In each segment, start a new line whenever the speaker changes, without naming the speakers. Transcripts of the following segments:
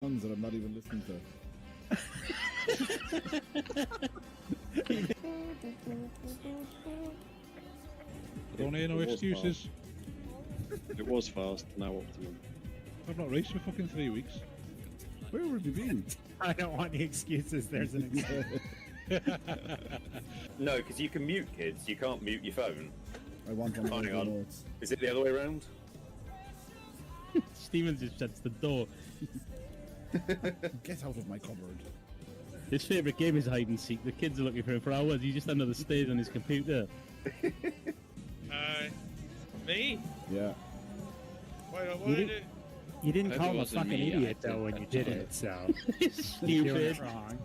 songs that I'm not even listening to.
Don't hear no excuses.
It was fast, now optimum.
I've not raced for fucking 3 weeks.
Where have you been?
I don't want any excuses. There's an excuse.
No, because you can mute kids. You can't mute your phone.
I want one of
Hang on.
notes.
Is it the other way around?
Steven just shuts the door.
Get out of my cupboard.
His favourite game is hide and seek. The kids are looking for him for hours. He's just under the stairs on his computer.
Me?
Yeah.
Why did it?
You didn't
If
call
it
him a
wasn't
fucking
me,
idiot
I
though when you did it, so you're doing it
Stupid.
wrong.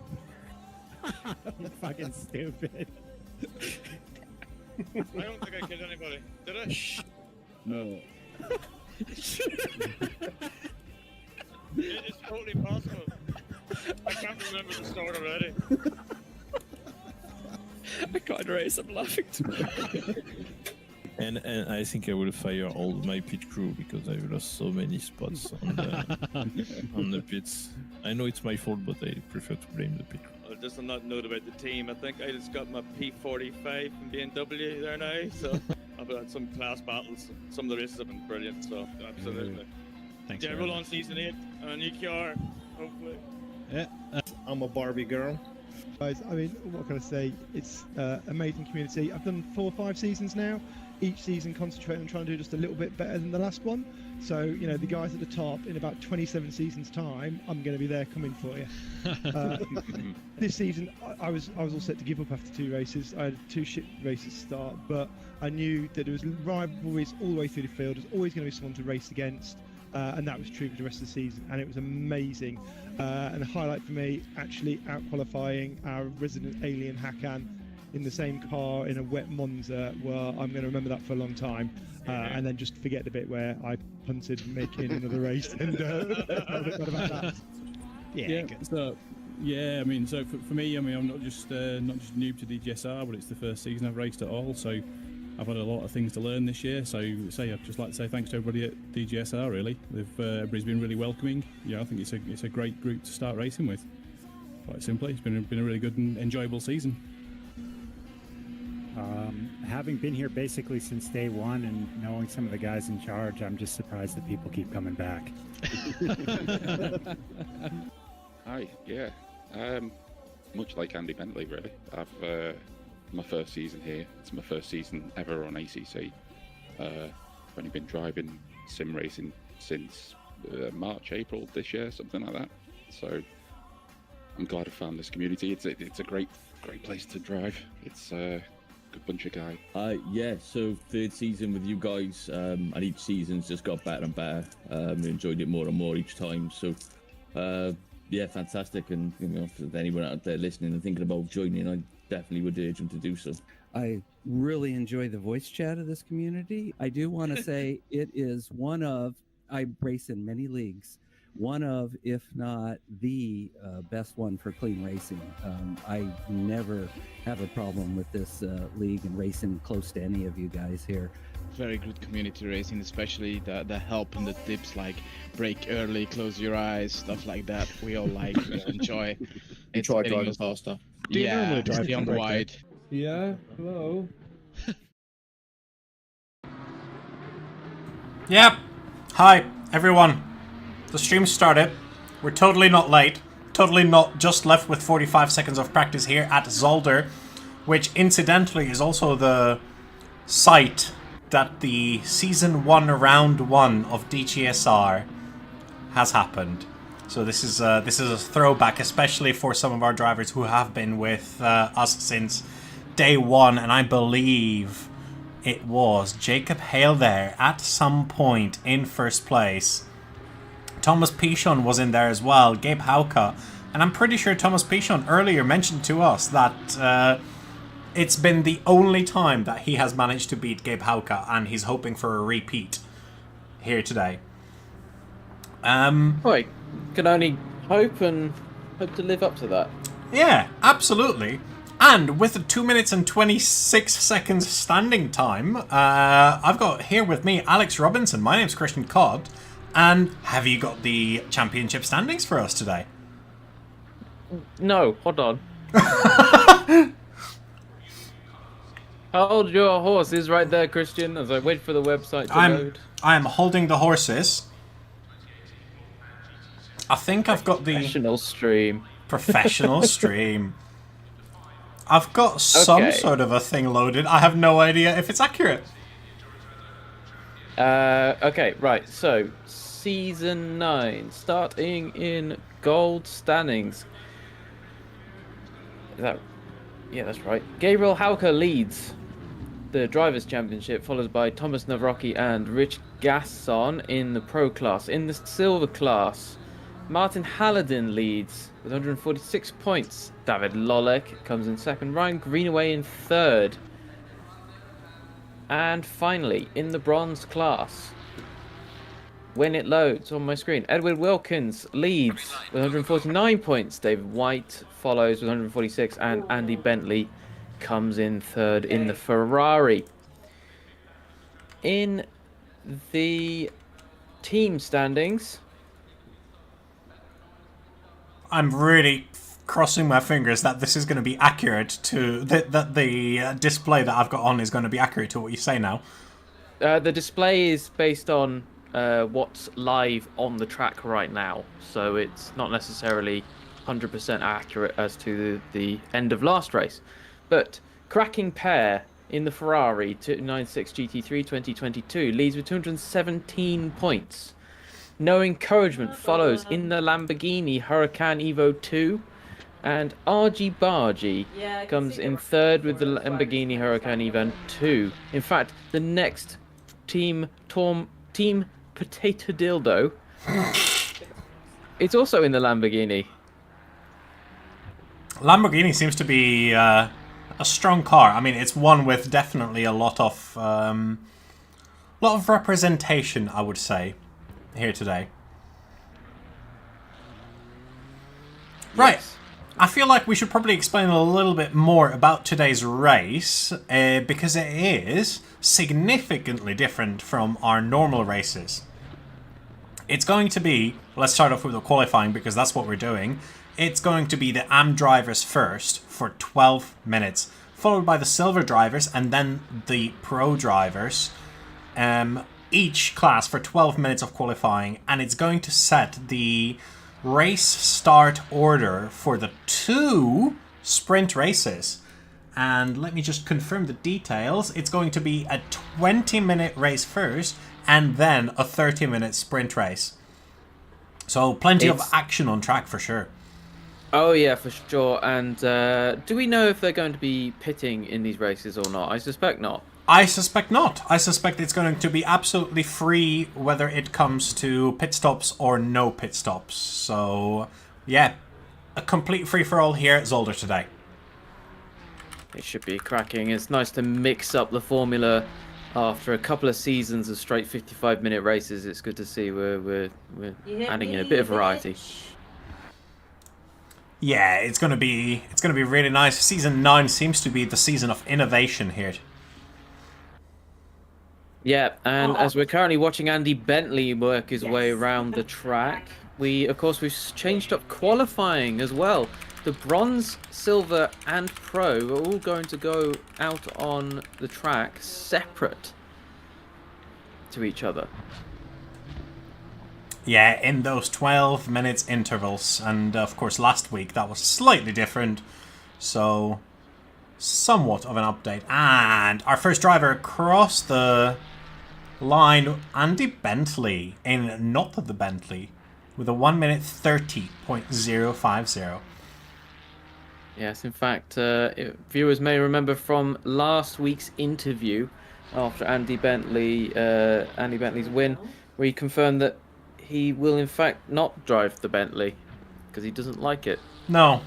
Fucking stupid.
I don't think I killed anybody. Did I?
No.
It's totally possible. I can't remember the start already.
I can't race, I'm laughing too much. And I think I will fire all my pit crew because I lost so many spots on the pits. I know it's my fault, but I prefer to blame the pit crew.
I'll just not note about the team. I think I just got my P45 from BMW there now, so I've had some class battles. Some of the races have been brilliant, so absolutely.
Thanks.
Yeah, roll on season 8 and a new car, hopefully.
Yeah.
I'm a Barbie girl.
Guys, I mean, what can I say? It's amazing community. I've done 4 or 5 seasons now. Each season concentrating on trying to do just a little bit better than the last one. So, you know, the guys at the top, in about 27 seasons time, I'm going to be there coming for you. This season, I was all set to give up after 2 races. I had 2 shit races to start, but I knew that there was rivalries all the way through the field. There's always going to be someone to race against. And that was true for the rest of the season, and it was amazing. And the highlight for me, actually out-qualifying our resident alien Hakan in the same car in a wet Monza, well, I'm going to remember that for a long time. And then just forget the bit where I punted making another race and what about that?
Yeah. So, yeah, I mean, so for me, I mean, I'm not just noob to DGSR, but it's the first season I've raced at all, so I've had a lot of things to learn this year. So, I'd just like to say thanks to everybody at DGSR. Really, everybody's been really welcoming. Yeah, I think it's a great group to start racing with. Quite simply, it's been a really good and enjoyable season.
Having been here basically since day one and knowing some of the guys in charge, I'm just surprised that people keep coming back.
Hi, yeah. Much like Andy Bentley, really. I've my first season here. It's my first season ever on ACC. I've only been driving sim racing since March, April this year, something like that. So I'm glad I found this community. It's a great place to drive. It's a good bunch of guys.
Yeah, so 3rd season with you guys, and each season's just got better and better. Enjoyed it more and more each time. So, yeah, fantastic. And you know, if anyone out there listening and thinking about joining, I definitely would urge them to do so.
I really enjoy the voice chat of this community. I do want to say it is one of, I race in many leagues, one of, if not the best one for clean racing. I never have a problem with this league and racing close to any of you guys here.
Very good community racing, especially the help and the tips like brake early, close your eyes, stuff like that. We all like, we all enjoy.
You try driving faster.
Do you normally drive on wide?
Yeah, hello.
Yep. Hi, everyone. The stream started. We're totally not late. Totally not just left with 45 seconds of practice here at Zolder, which incidentally is also the site that the Season 1 Round 1 of DGSR has happened. So this is a throwback, especially for some of our drivers who have been with us since day 1, and I believe it was Jacob Hale there at some point in first place. Thomas Pichon was in there as well, Gabe Hauka, and I'm pretty sure Thomas Pichon earlier mentioned to us that it's been the only time that he has managed to beat Gabe Hauka, and he's hoping for a repeat here today.
Right, can only hope to live up to that.
Yeah, absolutely. And with the 2 minutes and 26 seconds standing time, I've got here with me Alex Robinson. My name's Christian Codd. And have you got the championship standings for us today?
No, hold on. Hold your horses right there, Christian, as I wait for the website to load.
I am holding the horses. I think I've got the...
Professional stream.
Professional stream. I've got some sort of a thing loaded. I have no idea if it's accurate.
Okay, right. So, Season 9, starting in gold standings. Is that... Yeah, that's right. Gabriel Hauke leads the Drivers' Championship, followed by Thomas Navrocki and Rich Gasson in the Pro class. In the Silver class, Martin Halladin leads with 146 points. David Lolek comes in second. Ryan Greenaway in third. And finally, in the Bronze class, when it loads on my screen, Edward Wilkins leads with 149 points. David White follows with 146, and Andy Bentley comes in third in the Ferrari. In the team standings,
I'm really crossing my fingers that this is going to be accurate to... that the display that I've got on is going to be accurate to what you say now.
the display is based on what's live on the track right now, so it's not necessarily 100% accurate as to the end of last race. But cracking pair in the Ferrari 296 GT3 2022 leads with 217 points. No Encouragement follows in the Lamborghini Huracan Evo 2, and RG Bargy comes in third with the Lamborghini Huracan Evo 2. In fact, the next team Potato Dildo, it's also in the Lamborghini.
Lamborghini seems to be a strong car. I mean, it's one with definitely a lot of representation, I would say, here today. Right. I feel like we should probably explain a little bit more about today's race, because it is significantly different from our normal races. It's going to be, let's start off with the qualifying because that's what we're doing. It's going to be the AM drivers first for 12 minutes, followed by the silver drivers and then the pro drivers. Each class for 12 minutes of qualifying, and it's going to set the race start order for the 2 sprint races. And let me just confirm the details. It's going to be a 20-minute race first and then a 30-minute sprint race. So plenty of action on track for sure.
Oh yeah, for sure. And do we know if they're going to be pitting in these races or not? I suspect not.
I suspect not. I suspect it's going to be absolutely free whether it comes to pit stops or no pit stops. So, yeah, a complete free-for-all here at Zolder today.
It should be cracking. It's nice to mix up the formula after a couple of seasons of straight 55-minute races. It's good to see we're adding in a bit of variety.
Yeah, it's gonna be really nice. Season 9 seems to be the season of innovation here.
Yeah, and as we're currently watching Andy Bentley work his way around the track, we've changed up qualifying as well. The bronze, silver, and pro are all going to go out on the track separate to each other.
Yeah, in those 12 minutes intervals, and of course last week that was slightly different, so somewhat of an update. And our first driver across the line, Andy Bentley, in not the Bentley, with a 1 minute 30.050.
Yes, in fact, viewers may remember from last week's interview after Andy Bentley's win, where he confirmed that he will in fact not drive the Bentley because he doesn't like it.
No.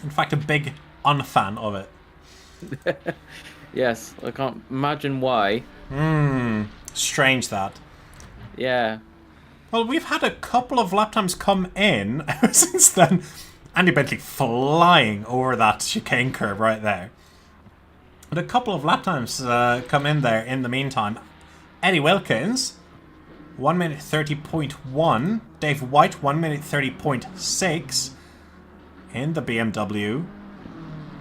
In fact, a big unfan of it.
Yes, I can't imagine why.
Strange that.
Yeah.
Well, we've had a couple of lap times come in ever since then. Andy Bentley flying over that chicane curve right there. And a couple of lap times come in there in the meantime. Eddie Wilkins 1 minute 30.1. Dave White, 1 minute 30.6 in the BMW.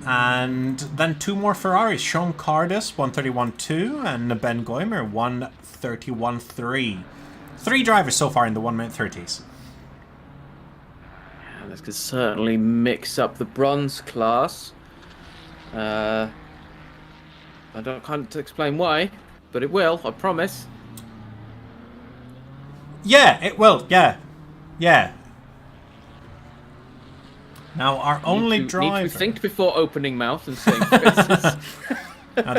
And then 2 more Ferraris. Sean Cardus, 131.2, and Ben Goimer, 131.3. 3 drivers so far in the 1 minute 30s.
Yeah, this could certainly mix up the bronze class. I can't explain why, but it will, I promise.
Yeah, it will. Yeah. Yeah. Now, our only driver...
Need to think before opening mouth and saying faces.
Now,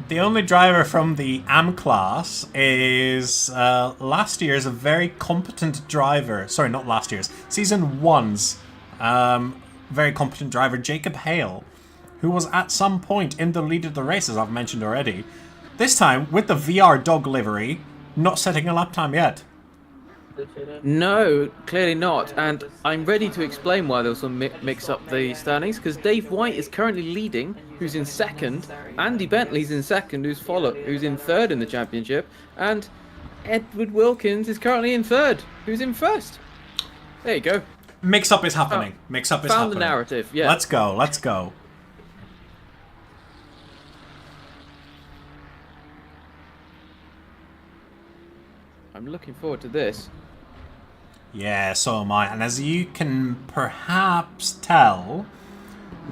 the only driver from the AM class is last year's a very competent driver. Sorry, not last year's. Season 1's very competent driver, Jacob Hale, who was at some point in the lead of the race, as I've mentioned already. This time, with the VR dog livery, not setting a lap time yet.
No, clearly not. And I'm ready to explain why they'll mix up the standings, because Dave White is currently leading, who's in second. Andy Bentley's in second, who's in third in the championship. And Edward Wilkins is currently in third, who's in first. There you go.
Mix up is happening. Mix up is happening.
Found the narrative, yeah.
Let's go, let's go.
I'm looking forward to this.
Yeah, so am I. And as you can perhaps tell,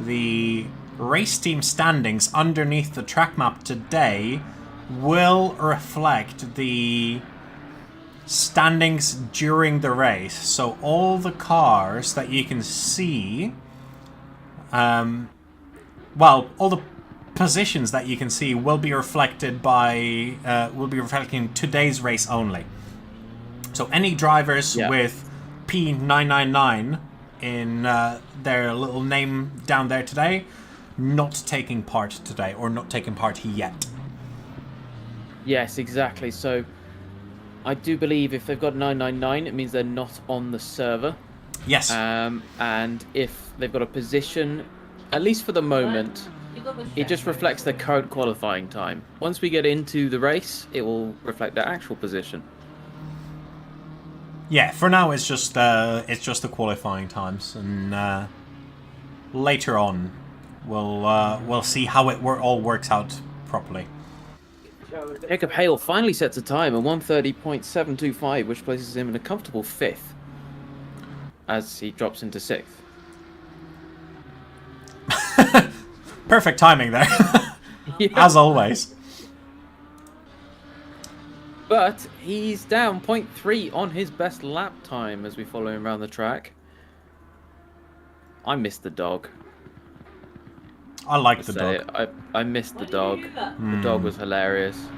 the race team standings underneath the track map today will reflect the standings during the race. So all the cars that you can see, well, all the positions that you can see will be reflected by, will be reflecting today's race only. So any drivers with P999 in their little name down there today, not taking part today, or not taking part yet.
Yes, exactly. So I do believe if they've got 999, it means they're not on the server.
Yes.
And if they've got a position, at least for the moment, it just reflects their current qualifying time. Once we get into the race, it will reflect their actual position.
Yeah, for now it's just the qualifying times, and later on we'll see how it all works out properly.
Jacob Hale finally sets a time at 1:30.725, which places him in a comfortable 5th as he drops into 6th.
Perfect timing there, as always.
But he's down 0.3 on his best lap time as we follow him around the track. I missed the dog.
I like the dog.
I missed the dog. The dog was hilarious.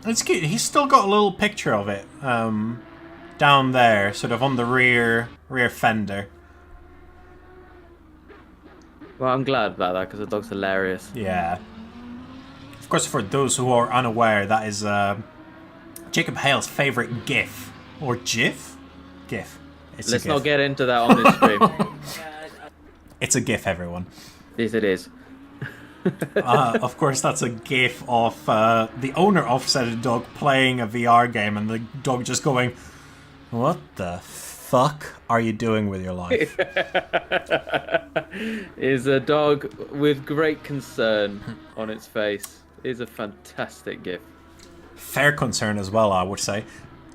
It's cute. He's still got a little picture of it down there, sort of on the rear fender.
Well, I'm glad about that because the dog's hilarious.
Yeah. Of course, for those who are unaware, that is Jacob Hale's favourite GIF. Or GIF? GIF. It's
Let's
a GIF.
not get into that on this stream.
It's a GIF, everyone.
Yes, it is.
Of course, that's a GIF of the owner of said dog playing a VR game and the dog just going, "What the fuck are you doing with your life?"
Is a dog with great concern on its face. Is a fantastic GIF.
Fair concern as well, I would say.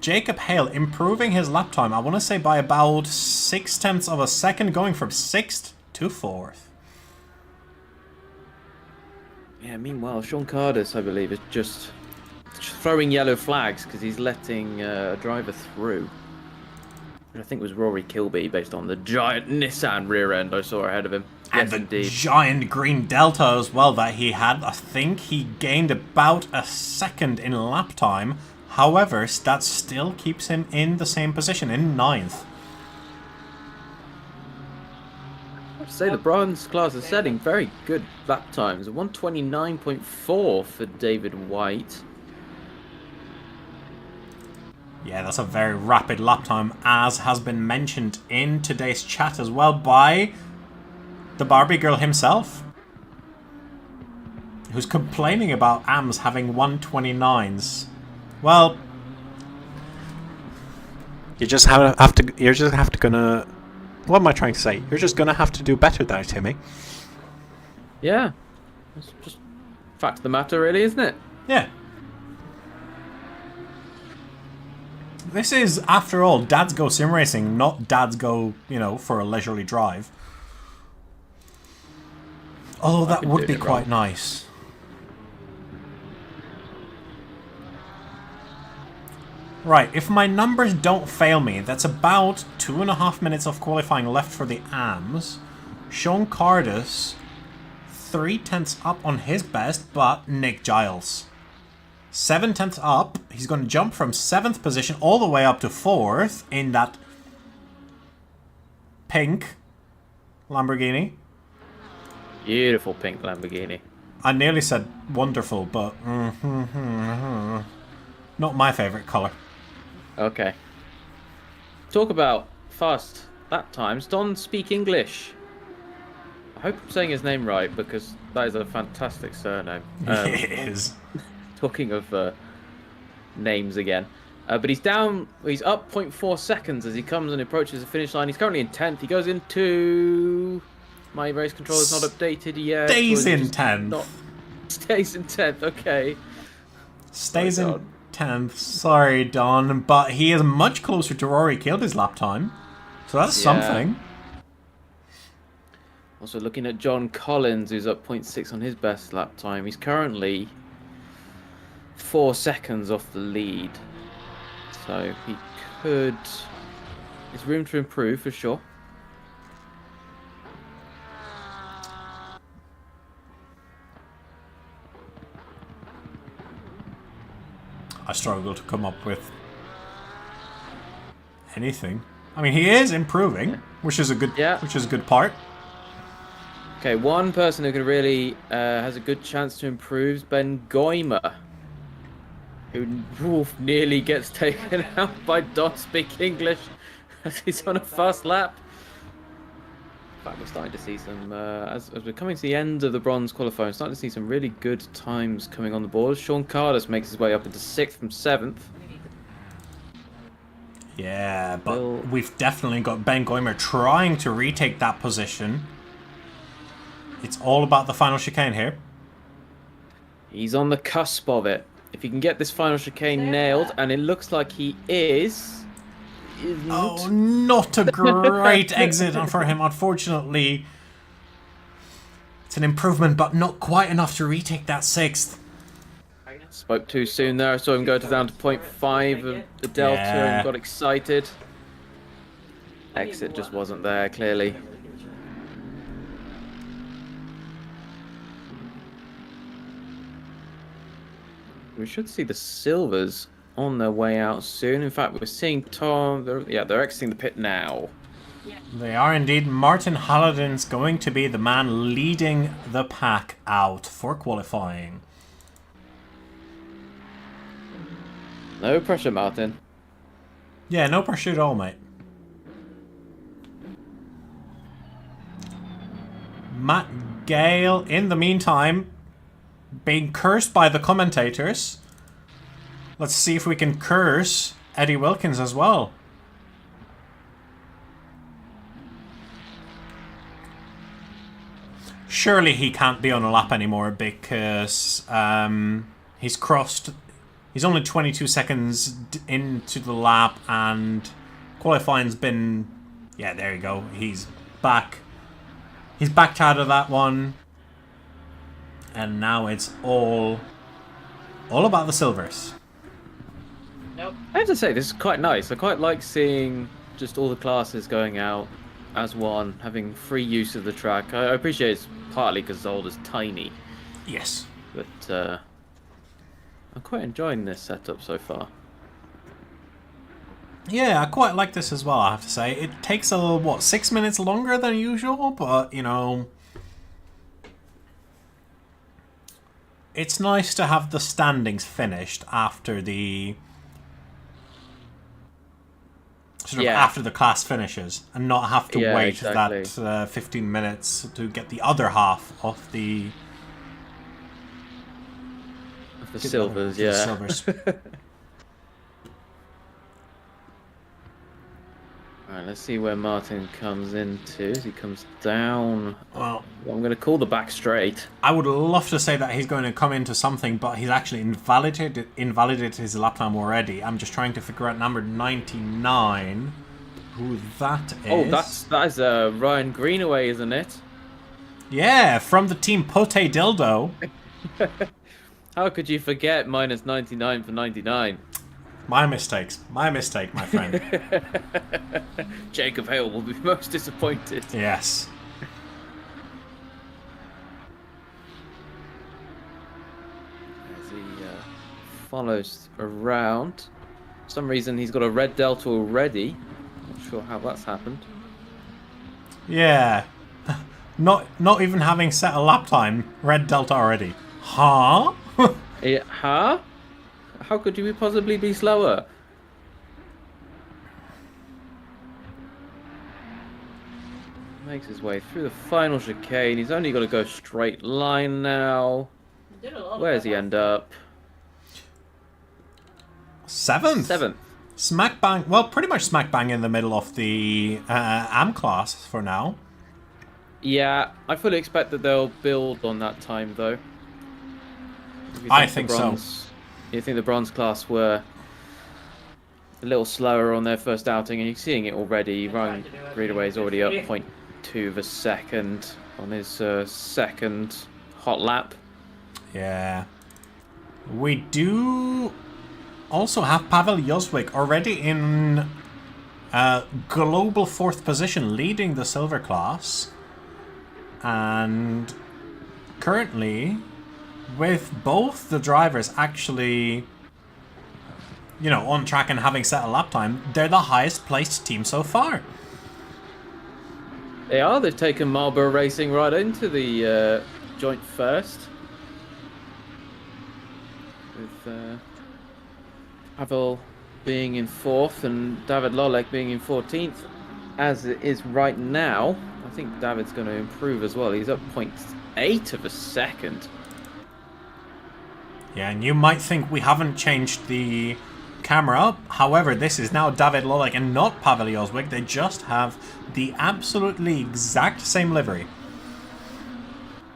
Jacob Hale improving his lap time, I want to say by about 0.6 of a second, going from 6th to 4th.
Yeah, meanwhile, Sean Cardus, I believe, is just throwing yellow flags because he's letting a driver through. I think it was Rory Kilby, based on the giant Nissan rear end I saw ahead of him.
And the giant green delta as well that he had. I think he gained about a second in lap time. However, that still keeps him in the same position, in 9th.
I have to say, the bronze class is setting very good lap times. 1:29.4 for David White.
Yeah, that's a very rapid lap time, as has been mentioned in today's chat as well by the Barbie girl himself. who's complaining about AMs having 129s. Well, you just have to. You're just have to gonna. What am I trying to say? You're just gonna have to do better there, Timmy.
Yeah, it's just fact of the matter, really, isn't it?
Yeah. This is, after all, Dads Go Sim Racing, not Dads Go, for a leisurely drive. Although that would be quite nice. Right, if my numbers don't fail me, that's about 2.5 minutes of qualifying left for the AMs. Sean Cardus, 3/10 up on his best, but Nick Giles. 7/10 up. He's going to jump from 7th position all the way up to 4th in that pink Lamborghini.
Beautiful pink Lamborghini.
I nearly said wonderful, but not my favourite colour.
Okay. Talk about fast lap times. Don speak English. I hope I'm saying his name right because that is a fantastic surname.
It is.
Talking of names again. But he's down, he's up 0.4 seconds as he comes and approaches the finish line. He's currently in 10th. He goes into... My race controller's not updated yet.
Stays in 10th.
Stays in 10th, okay.
Stays in 10th. Sorry, Don. But he is much closer to Rory killed his lap time. So that's something.
Also looking at John Collins, who's up 0.6 on his best lap time. He's currently 4 seconds off the lead. So he could... There's room to improve for sure.
I struggle to come up with anything. I mean, he is improving, which is a good part.
Okay, one person who could really has a good chance to improve is Ben Goimer, who nearly gets taken out by Don't Speak English as he's on a fast lap. In fact, we're starting to see some, as we're coming to the end of the bronze qualifying, we're starting to see some really good times coming on the board. Sean Cardus makes his way up into 6th from 7th.
Yeah, but we've definitely got Ben Goimer trying to retake that position. It's all about the final chicane here.
He's on the cusp of it. If he can get this final chicane nailed, and it looks like he is...
Oh, not a great exit for him, unfortunately. It's an improvement, but not quite enough to retake that 6th.
Spoke too soon there. I saw him go down to 0.5 of the delta and got excited. Exit just wasn't there, clearly. We should see the Silvers on their way out soon. In fact, we're seeing Tom. They're exiting the pit now.
They are indeed. Martin Halladin's going to be the man leading the pack out for qualifying.
No pressure, Martin.
Yeah, no pressure at all, mate. Matt Gale, in the meantime, being cursed by the commentators. Let's see if we can curse Eddie Wilkins as well. Surely he can't be on a lap anymore because he's crossed. He's only 22 seconds into the lap and qualifying's been... Yeah, there you go. He's back. He's backed out of that one. And now it's all about the Silvers.
I have to say, this is quite nice. I quite like seeing just all the classes going out as one, having free use of the track. I appreciate it's partly because Zolder's tiny.
Yes.
But I'm quite enjoying this setup so far.
Yeah, I quite like this as well, I have to say. It takes a, what, 6 minutes longer than usual, but, you know... It's nice to have the standings finished after the... after the class finishes, and not have to wait that 15 minutes to get the other half of the
The
Get
silvers,
the
yeah.
silvers.
Alright, let's see where Martin comes into. As he comes down.
Well,
I'm going to call the back straight.
I would love to say that he's going to come into something, but he's actually invalidated his lap time already. I'm just trying to figure out number 99, who that is.
Oh, that is Ryan Greenaway, isn't it?
Yeah, from the team Pote Dildo.
How could you forget minus 99 for 99?
My mistake, my friend.
Jacob Hale will be most disappointed.
Yes.
As he follows around. For some reason, he's got a red delta already. Not sure how that's happened.
Yeah. Not even having set a lap time, red delta already. Huh?
Yeah, huh? How could you possibly be slower? Makes his way through the final chicane. He's only got to go straight line now. Where does he end up?
Seventh. Smack bang. Well, pretty much smack bang in the middle of the AM class for now.
Yeah, I fully expect that they'll build on that time, though.
I think so.
You think the bronze class were a little slower on their first outing, and you're seeing it already. Ryan Greenaway is already up 0.2 of a second on his second hot lap.
Yeah. We do also have Pavel Jozwik already in global 4th position, leading the silver class. And currently, with both the drivers actually, you know, on track and having set a lap time, they're the highest placed team so far.
They are. They've taken Marlboro Racing right into the joint first. With Pavel being in 4th and David Lolek being in 14th. As it is right now, I think David's going to improve as well. He's up 0.8 of a second.
Yeah, and you might think we haven't changed the camera. However, this is now David Lolek and not Pavel Jozwik. They just have the absolutely exact same livery.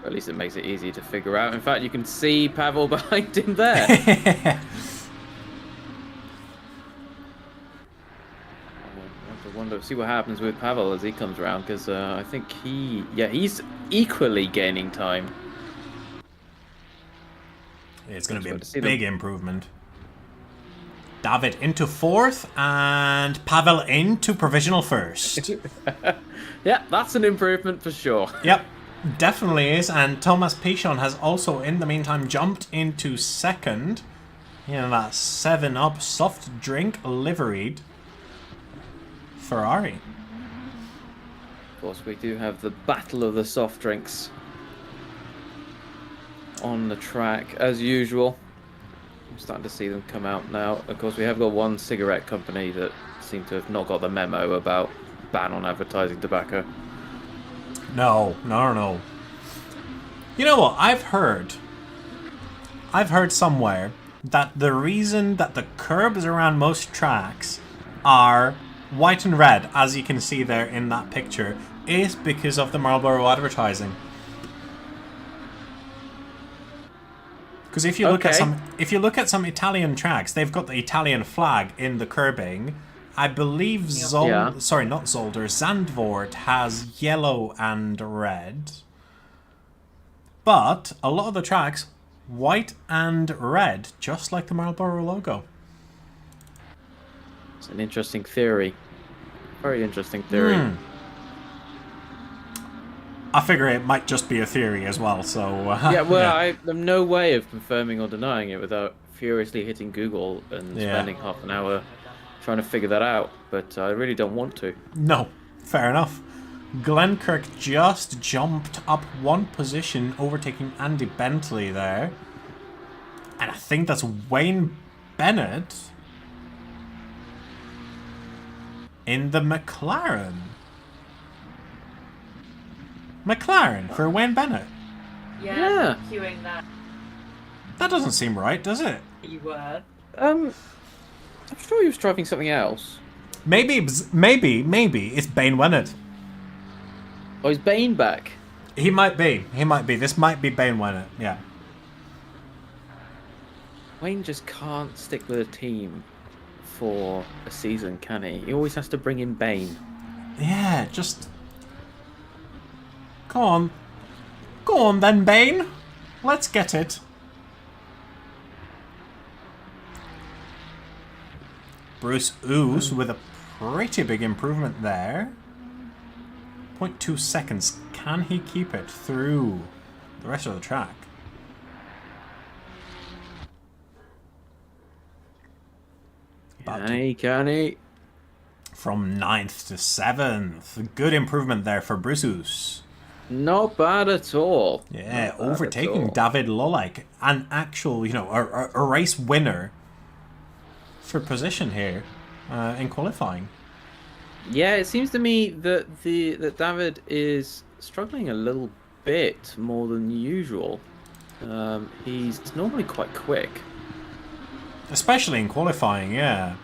At least it makes it easy to figure out. In fact, you can see Pavel behind him there. See what happens with Pavel as he comes around, because I think he's equally gaining time.
It's going to be a big improvement. David into 4th and Pavel into provisional 1st.
Yeah, that's an improvement for sure.
Yep, definitely is. And Thomas Pichon has also, in the meantime, jumped into 2nd. You know, that 7-Up soft drink liveried Ferrari.
Of course, we do have the battle of the soft drinks on the track, as usual. I'm starting to see them come out now. Of course, we have got one cigarette company that seem to have not got the memo about ban on advertising tobacco.
No. You know what? I've heard somewhere that the reason that the curbs around most tracks are white and red, as you can see there in that picture, is because of the Marlboro advertising. Because if you look at some Italian tracks, they've got the Italian flag in the curbing. I believe Zandvoort has yellow and red. But a lot of the tracks, white and red, just like the Marlboro logo.
It's an interesting theory. Very interesting theory.
I figure it might just be a theory as well, so...
yeah, well, I have no way of confirming or denying it without furiously hitting Google and spending half an hour trying to figure that out, but I really don't want to.
No, fair enough. Glennkirk just jumped up 1 position, overtaking Andy Bentley there. And I think that's Wayne Bennett in the McLaren. McLaren for Wayne Bennett.
Yeah.
Queuing that.
That doesn't seem right, does it?
You were. I'm sure he was driving something else.
Maybe it's Bane Wennett.
Oh, is Bane back?
He might be. This might be Bane Wennett, yeah.
Wayne just can't stick with a team for a season, can he? He always has to bring in Bane.
Yeah, just... Go on. Go on then, Bane. Let's get it. Bruce Oos with a pretty big improvement there. 0.2 seconds. Can he keep it through the rest of the track?
Can he?
From 9th to 7th. Good improvement there for Bruce Oos.
Not bad at all.
Yeah, overtaking David Lolek. An actual, you know, a race winner for position here in qualifying.
Yeah, it seems to me that that David is struggling a little bit more than usual. He's normally quite quick,
especially in qualifying. Yeah.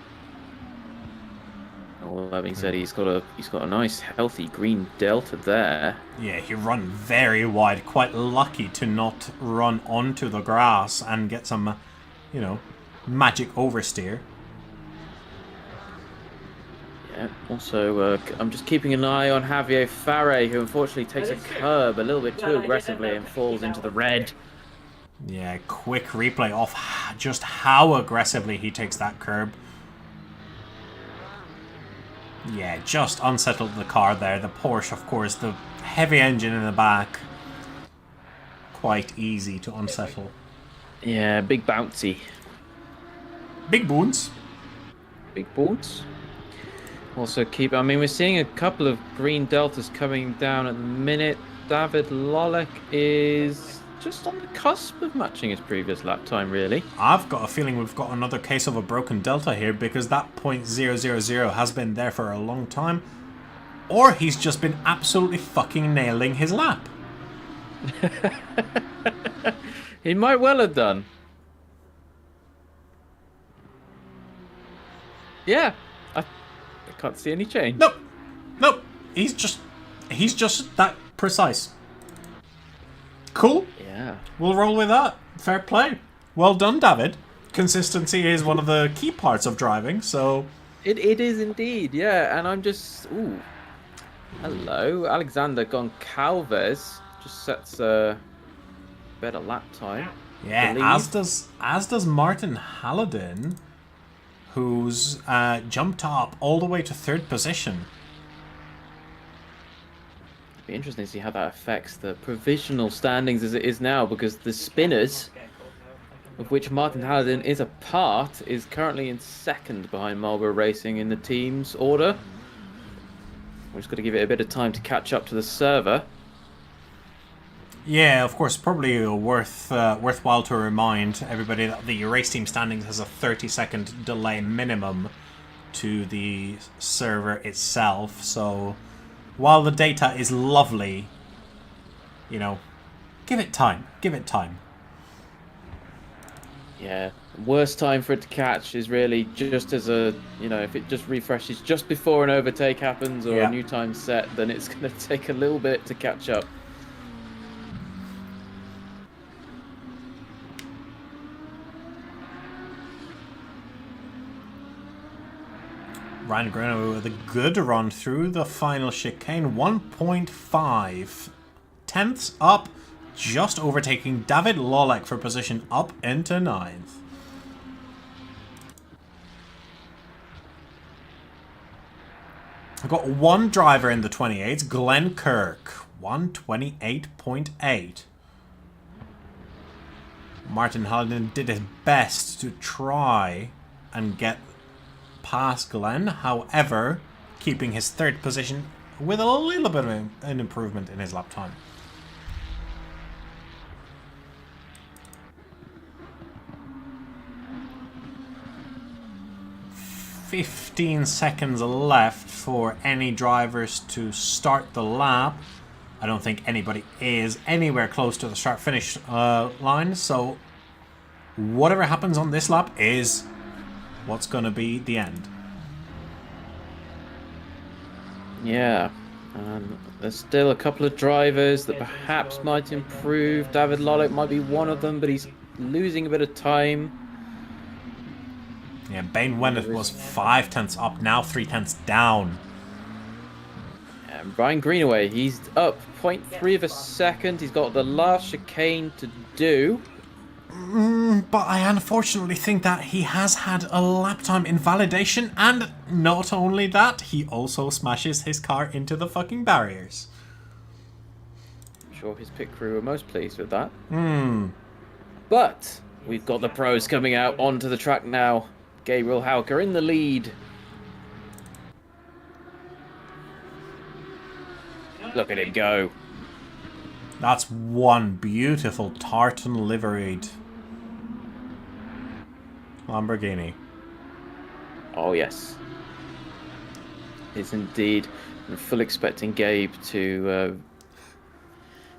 Well, that being said, he's got a nice healthy green delta there.
Yeah, he run very wide. Quite lucky to not run onto the grass and get some, you know, magic oversteer.
Yeah, also, I'm just keeping an eye on Javier Farre, who unfortunately takes a curb a little bit too aggressively and falls into the red.
Yeah, quick replay off just how aggressively he takes that curb. Yeah, just unsettled the car there. The Porsche, of course, the heavy engine in the back. Quite easy to unsettle.
Yeah, big bouncy.
Big boons.
Big boons. Also I mean, we're seeing a couple of green deltas coming down at the minute. David Lolek is just on the cusp of matching his previous lap time, really.
I've got a feeling we've got another case of a broken delta here, because that .000 has been there for a long time. Or he's just been absolutely fucking nailing his lap.
He might well have done. Yeah, I can't see any change.
Nope. He's just that precise. Cool.
Yeah.
We'll roll with that. Fair play. Well done, David. Consistency is one of the key parts of driving, so...
It is indeed, yeah. And I'm just... Ooh. Hello. Alexander Goncalves just sets a better lap time.
Yeah, as does Martin Halladin, who's jumped up all the way to 3rd position.
Be interesting to see how that affects the provisional standings as it is now, because the Spinners, of which Martin Halladin is a part, is currently in 2nd behind Marlboro Racing in the team's order. We're just got to give it a bit of time to catch up to the server.
Yeah, of course, probably worthwhile to remind everybody that the race team standings has a 30-second delay minimum to the server itself, so... While the data is lovely, you know, give it time. Give it time.
Yeah, worst time for it to catch is really just as a, you know, if it just refreshes just before an overtake happens or a new time set, then it's going to take a little bit to catch up.
Ryan Greno with a good run through the final chicane. 1.5 tenths up, just overtaking David Lolek for position up into 9th. I've got one driver in the 28s, Glenn Kirk, 128.8. Martin Halladin did his best to try and get past Glenn, however, keeping his 3rd position with a little bit of an improvement in his lap time. "15 seconds left for any drivers to start the lap. I don't think anybody is anywhere close to the start-finish line, so whatever happens on this lap is what's going to be the end.
Yeah. There's still a couple of drivers that perhaps might improve. David Lollick might be one of them, but he's losing a bit of time.
Yeah, Bane Wennett was 5 tenths up, now 3 tenths down.
And Brian Greenaway, he's up 0.3 of a second. He's got the last chicane to do.
But I unfortunately think that he has had a lap time invalidation, and not only that, he also smashes his car into the fucking barriers.
I'm sure his pit crew are most pleased with that.
Hmm.
But we've got the pros coming out onto the track now. Gabriel Hauker in the lead. Look at him go.
That's one beautiful tartan liveried Lamborghini.
Oh, yes. Is indeed. I'm full expecting Gabe to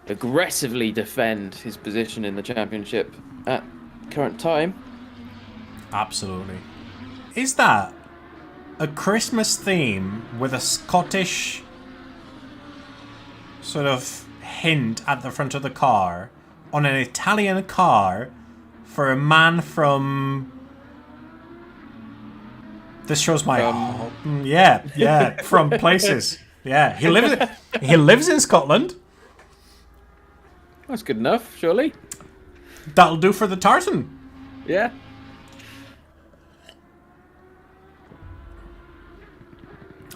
aggressively defend his position in the championship at current time.
Absolutely. Is that a Christmas theme with a Scottish sort of hint at the front of the car on an Italian car for a man from... This shows my... yeah, from places. Yeah, he lives in Scotland.
That's good enough, surely.
That'll do for the tartan.
Yeah.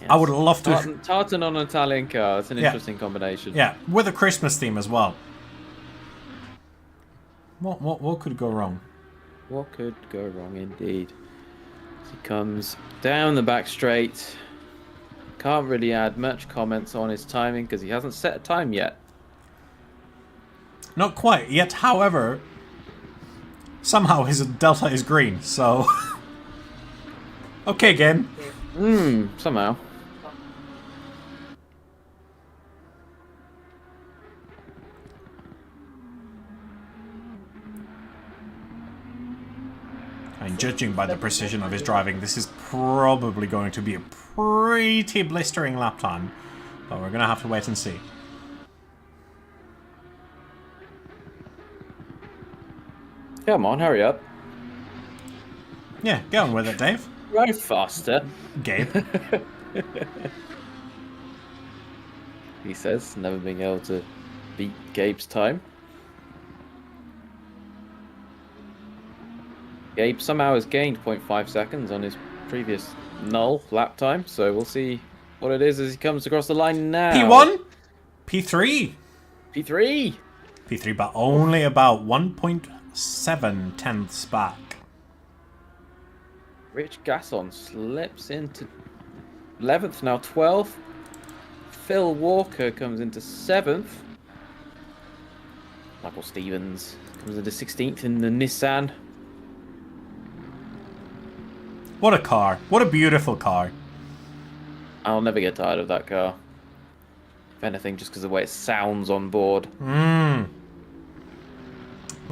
I would love to...
Tartan on an Italian car. It's an
Yeah.
interesting combination.
Yeah, with a Christmas theme as well. What could go wrong?
What could go wrong, indeed? As he comes down the back straight. Can't really add much comments on his timing because he hasn't set a time yet.
Not quite yet, however, somehow his delta is green, so... Okay, game.
Somehow.
And judging by the precision of his driving, this is probably going to be a pretty blistering lap time. But we're going to have to wait and see.
Come on, hurry up.
Yeah, get on with it, Dave.
Ride faster.
Gabe.
He says, never being able to beat Gabe's time. Gabe somehow has gained 0.5 seconds on his previous null lap time, so we'll see what it is as he comes across the line now.
P1? P3?
P3?
P3, but only about 1.7 tenths back.
Rich Gasson slips into 11th, now 12th. Phil Walker comes into 7th. Michael Stevens comes into 16th in the Nissan.
What a car. What a beautiful car.
I'll never get tired of that car. If anything, just because of the way it sounds on board.
That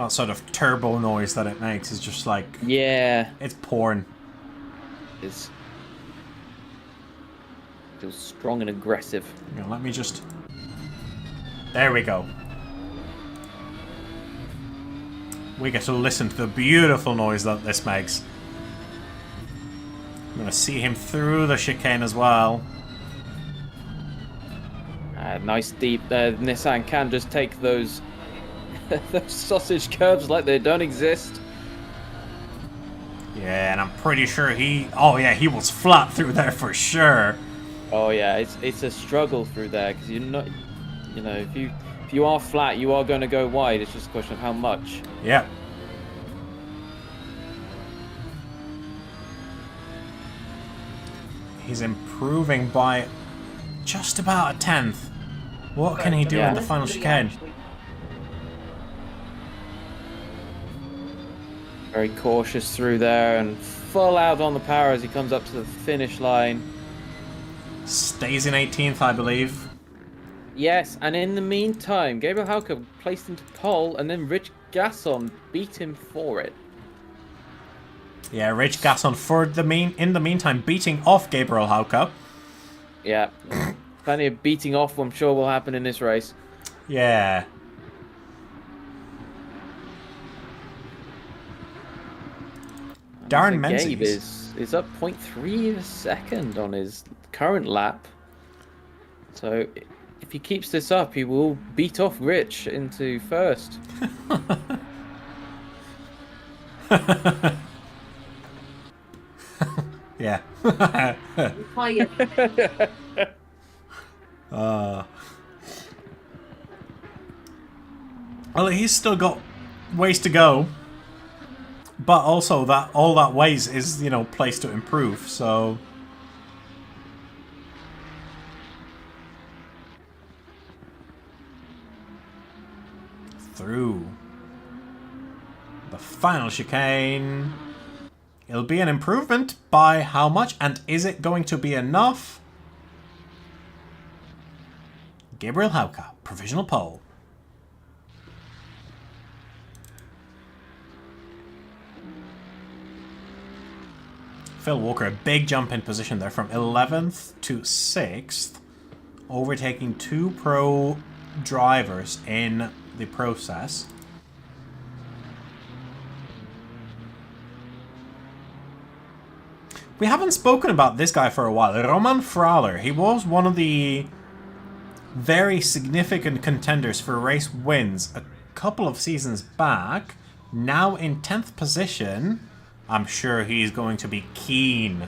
sort of turbo noise that it makes is just like...
Yeah.
It's porn.
It feels strong and aggressive.
Yeah, let me just... There we go. We get to listen to the beautiful noise that this makes. I'm going to see him through the chicane as well.
Nice deep. Nissan can just take those, those sausage curves like they don't exist.
Yeah, and I'm pretty sure he... Oh yeah, he was flat through there for sure.
Oh yeah, it's a struggle through there because you're not... You know, if you are flat, you are going to go wide. It's just a question of how much.
Yeah. He's improving by just about a tenth. What can he do in the final chicane?
Very cautious through there and full out on the power as he comes up to the finish line.
Stays in 18th, I believe.
Yes, and in the meantime, Gabriel Hauke placed into pole, and then Rich Gasson beat him for it.
Yeah, Rich Gasson in the meantime beating off Gabriel Hauke.
Yeah. Plenty of beating off, I'm sure, will happen in this race.
Yeah. Darren
Gabe
Menzies
is up 0.3 of a second on his current lap. So if he keeps this up, he will beat off Rich into first.
Yeah. Well, he's still got ways to go, but also that all that ways is, you know, place to improve. So through the final chicane. It'll be an improvement by how much, and is it going to be enough? Gabriel Hauke, provisional pole. Phil Walker, a big jump in position there from 11th to 6th, overtaking 2 pro drivers in the process. We haven't spoken about this guy for a while. Roman Frahler. He was one of the very significant contenders for race wins a couple of seasons back. Now in 10th position. I'm sure he's going to be keen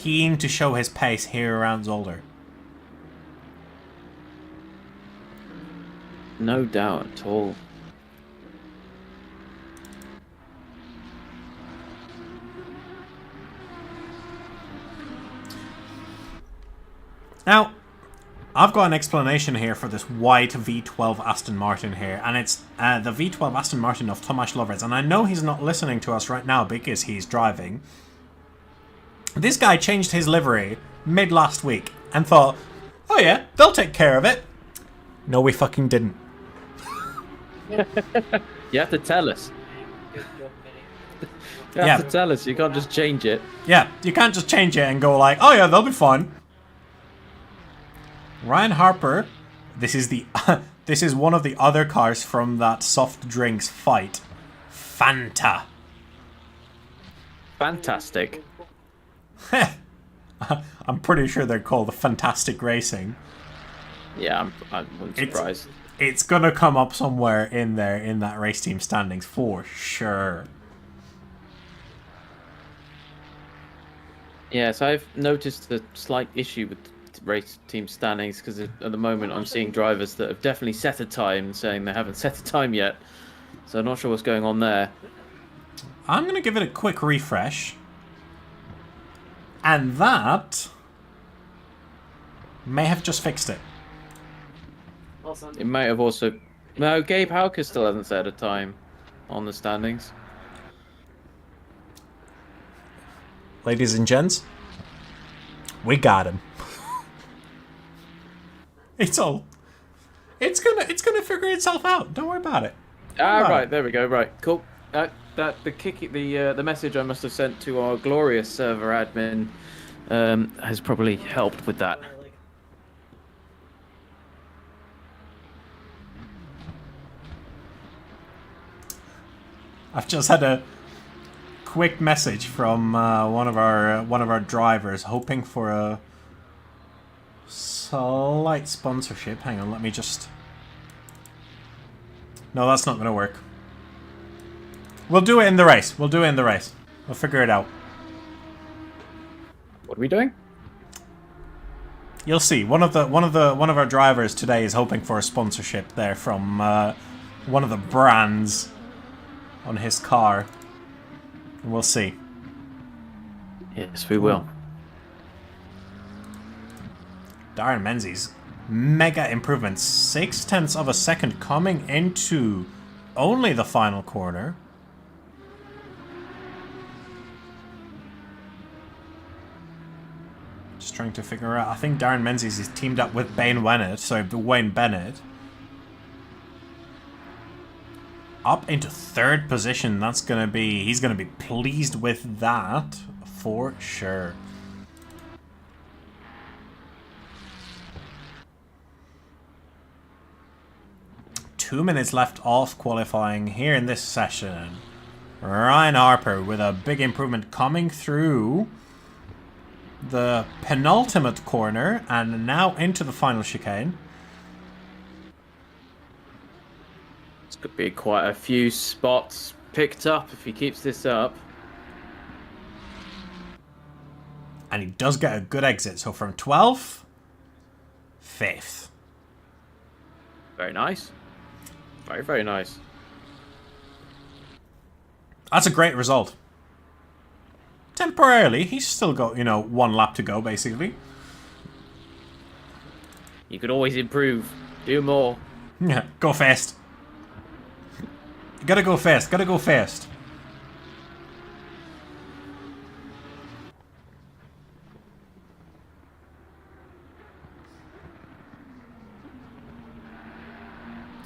to show his pace here around Zolder.
No doubt at all.
Now, I've got an explanation here for this white V12 Aston Martin here, and it's the V12 Aston Martin of Tomasz Lovretz, and I know he's not listening to us right now because he's driving. This guy changed his livery mid last week and thought, oh yeah, they'll take care of it. No, we fucking didn't.
You have to tell us. You have to tell us, you can't just change it.
Yeah, you can't just change it and go like, oh yeah, they'll be fine. Ryan Harper, this is one of the other cars from that soft drinks fight. Fanta.
Fantastic.
I'm pretty sure they're called the Fantastic Racing.
Yeah, I'm surprised.
It's gonna come up somewhere in there in that race team standings for sure.
Yes, I've noticed a slight issue with race team standings because at the moment I'm seeing drivers that have definitely set a time saying they haven't set a time yet, so I'm not sure what's going on there.
I'm gonna give it a quick refresh, and that may have just fixed it.
It might have also... No, Gabe Hauke still hasn't set a time on the standings.
Ladies and gents, we got him. It's gonna figure itself out. Don't worry about it.
Right, there we go. Right, cool. The message I must have sent to our glorious server admin has probably helped with that.
I've just had a quick message from one of our drivers hoping for a slight sponsorship. Hang on, let me just... No, that's not going to work. We'll do it in the race. We'll figure it out.
What are we doing?
You'll see. One of our drivers today is hoping for a sponsorship there from one of the brands on his car. And we'll see.
Yes, we will.
Darren Menzies, mega improvement. 0.6 of a second coming into only the final corner. Just trying to figure out. I think Darren Menzies is teamed up with Wayne Bennett. Up into 3rd position. That's gonna be... He's gonna be pleased with that for sure. Two minutes left off qualifying here in this session. Ryan Harper with a big improvement coming through the penultimate corner and now into the final chicane.
This could be quite a few spots picked up if he keeps this up.
And he does get a good exit. So from 12th, 5th.
Very nice. Very, very nice.
That's a great result. Temporarily, he's still got, 1 lap to go, basically.
You could always improve. Do more.
Yeah, go fast. You gotta go fast, gotta go fast.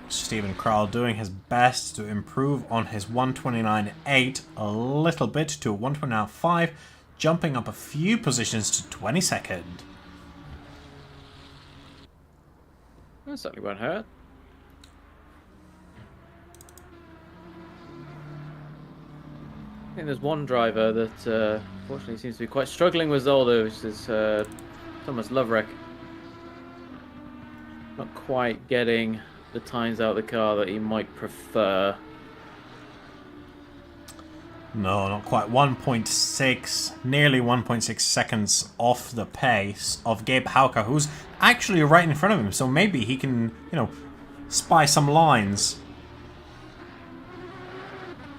Stephen Krall doing his best to improve on his 129.8 a little bit to a 129.5, jumping up a few positions to 22nd.
That certainly won't hurt. I think there's one driver that fortunately seems to be quite struggling with Zolder, which is Thomas Lovrek. Not quite getting the times out of the car that he might prefer.
No, not quite. 1.6, nearly 1.6 seconds off the pace of Gabe Hauke, who's actually right in front of him, so maybe he can, spy some lines.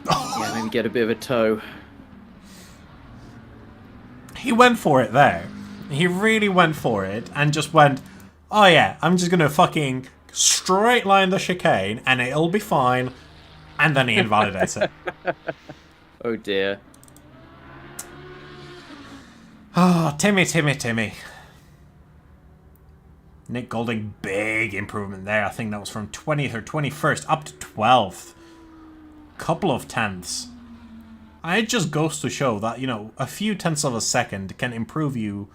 Yeah, maybe get a bit of a tow.
He went for it there. He really went for it and just went, oh yeah, I'm just gonna fucking straight line the chicane and it'll be fine. And then he invalidates it.
Oh dear.
Oh, Timmy. Nick Golding, big improvement there. I think that was from 20th or 21st up to 12th. Couple of tenths. It just goes to show that, a few tenths of a second can improve you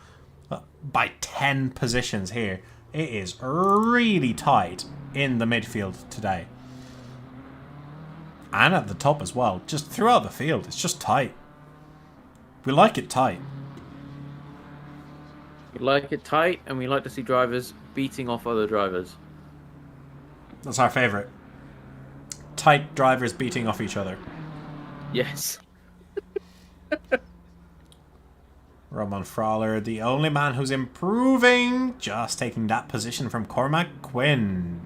by 10 positions here. It is really tight in the midfield today. And at the top as well. Just throughout the field, it's just tight. We like it tight.
We like it tight, and we like to see drivers beating off other drivers.
That's our favourite. Tight drivers beating off each other.
Yes.
Roman Frawler, the only man who's improving, just taking that position from Cormac Quinn.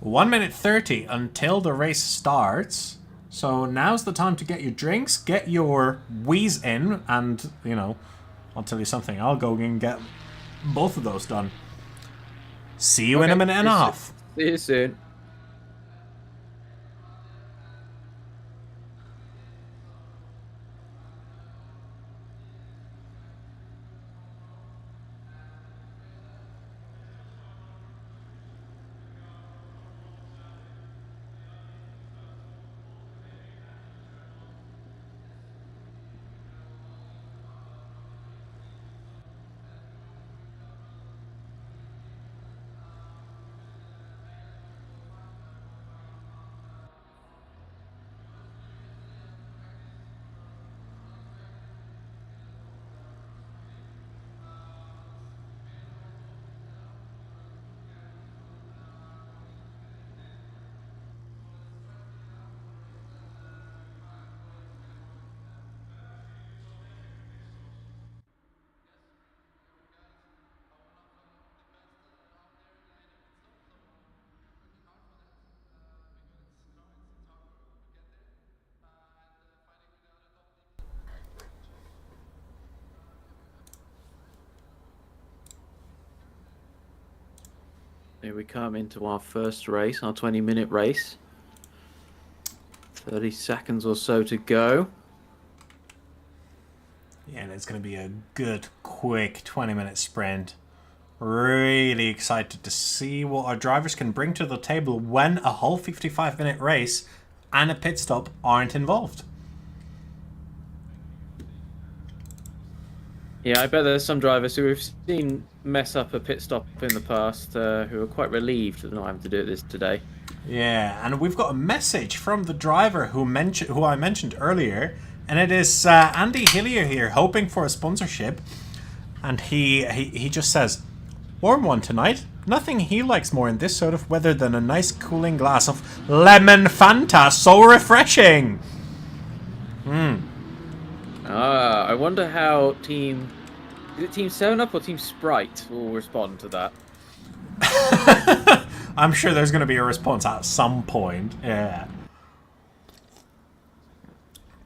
1 minute 30 until the race starts. So now's the time to get your drinks, get your wheeze in, and, I'll tell you something, I'll go and get both of those done. See you in a minute and a half.
See you soon. Here we come into our first race, our 20-minute race. 30 seconds or so to go.
Yeah, and it's going to be a good, quick 20-minute sprint. Really excited to see what our drivers can bring to the table when a whole 55-minute race and a pit stop aren't involved.
Yeah, I bet there's some drivers who we've seen mess up a pit stop in the past who are quite relieved of not having to do this today.
Yeah, and we've got a message from the driver who I mentioned earlier, and it is Andy Hillier here, hoping for a sponsorship, and he just says, "Warm one tonight. Nothing he likes more in this sort of weather than a nice cooling glass of lemon Fanta. So refreshing."
I wonder how is it Team 7-Up or Team Sprite will respond to that.
I'm sure there's going to be a response at some point. Yeah.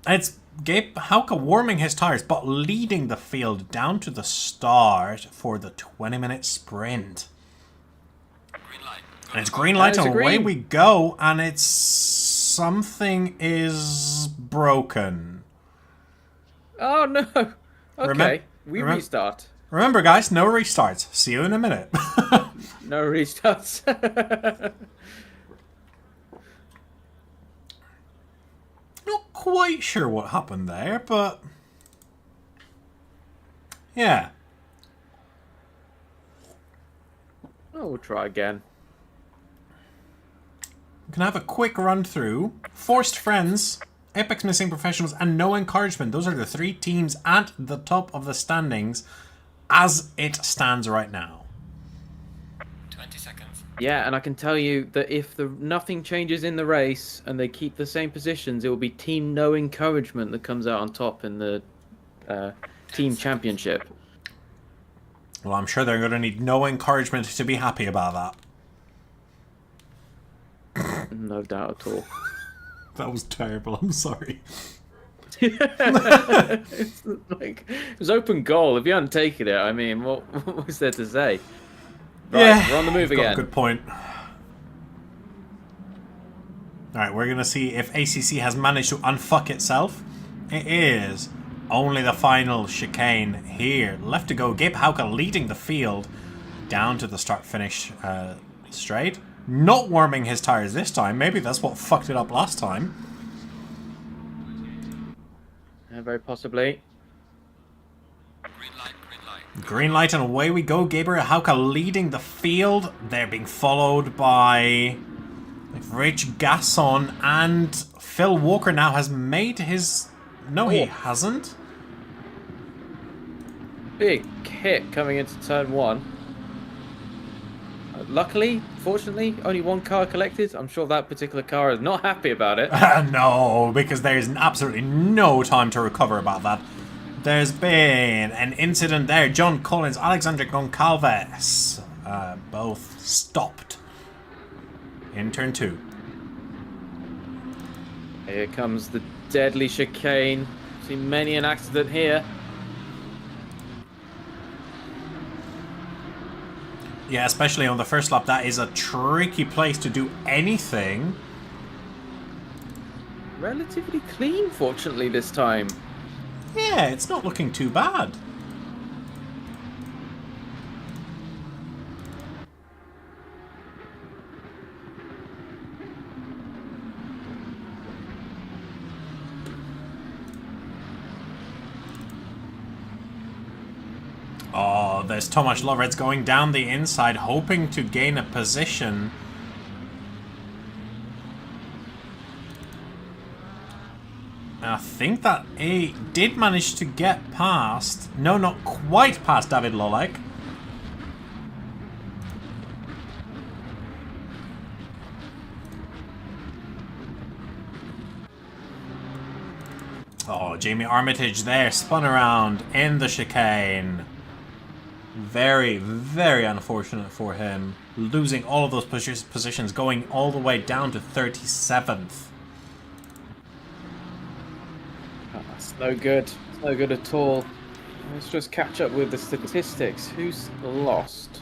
It's Gabe Hauke warming his tires, but leading the field down to the start for the 20-minute sprint. And it's green light and away we go, and it's something is broken.
Oh no! Okay, we restart.
Remember, guys, no restarts. See you in a minute.
No restarts.
Not quite sure what happened there, but yeah.
Oh, we'll try again.
We can have a quick run through. Forced Friends, Apex Missing Professionals, and No Encouragement. Those are the three teams at the top of the standings as it stands right now.
20 seconds. Yeah, and I can tell you that if nothing changes in the race and they keep the same positions, it will be Team No Encouragement that comes out on top in the team championship.
Well, I'm sure they're going to need No Encouragement to be happy about that.
No doubt at all.
That was terrible. I'm sorry.
It's like, it was open goal. If you hadn't taken it, I mean, what was there to say? Right,
yeah,
we're on the move
got
again.
a good point. Alright, we're going to see if ACC has managed to unfuck itself. It is only the final chicane here. Left to go. Gabe Hauke leading the field down to the start-finish straight. Not warming his tires this time. Maybe that's what fucked it up last time.
Very possibly.
Green light and away we go. Gabriel Hauke leading the field. They're being followed by Rich Gasson, and Phil Walker now has made his... No, he hasn't.
Big hit coming into turn one. Luckily, fortunately, only one car collected. I'm sure that particular car is not happy about it.
No, because there's absolutely no time to recover about that. There's been an incident there. John Collins, Alexander Goncalves, both stopped in turn two.
Here comes the deadly chicane. Seen many an accident here.
Yeah, especially on the first lap. That is a tricky place to do anything.
Relatively clean, fortunately, this time.
Yeah, it's not looking too bad. Oh, there's Tomasz Lovrec going down the inside, hoping to gain a position. I think that A did manage to get past... No, not quite past David Lolek. Oh, Jamie Armitage there, spun around in the chicane. Very, very unfortunate for him. Losing all of those positions, going all the way down to 37th.
That's no good. It's no good at all. Let's just catch up with the statistics. Who's lost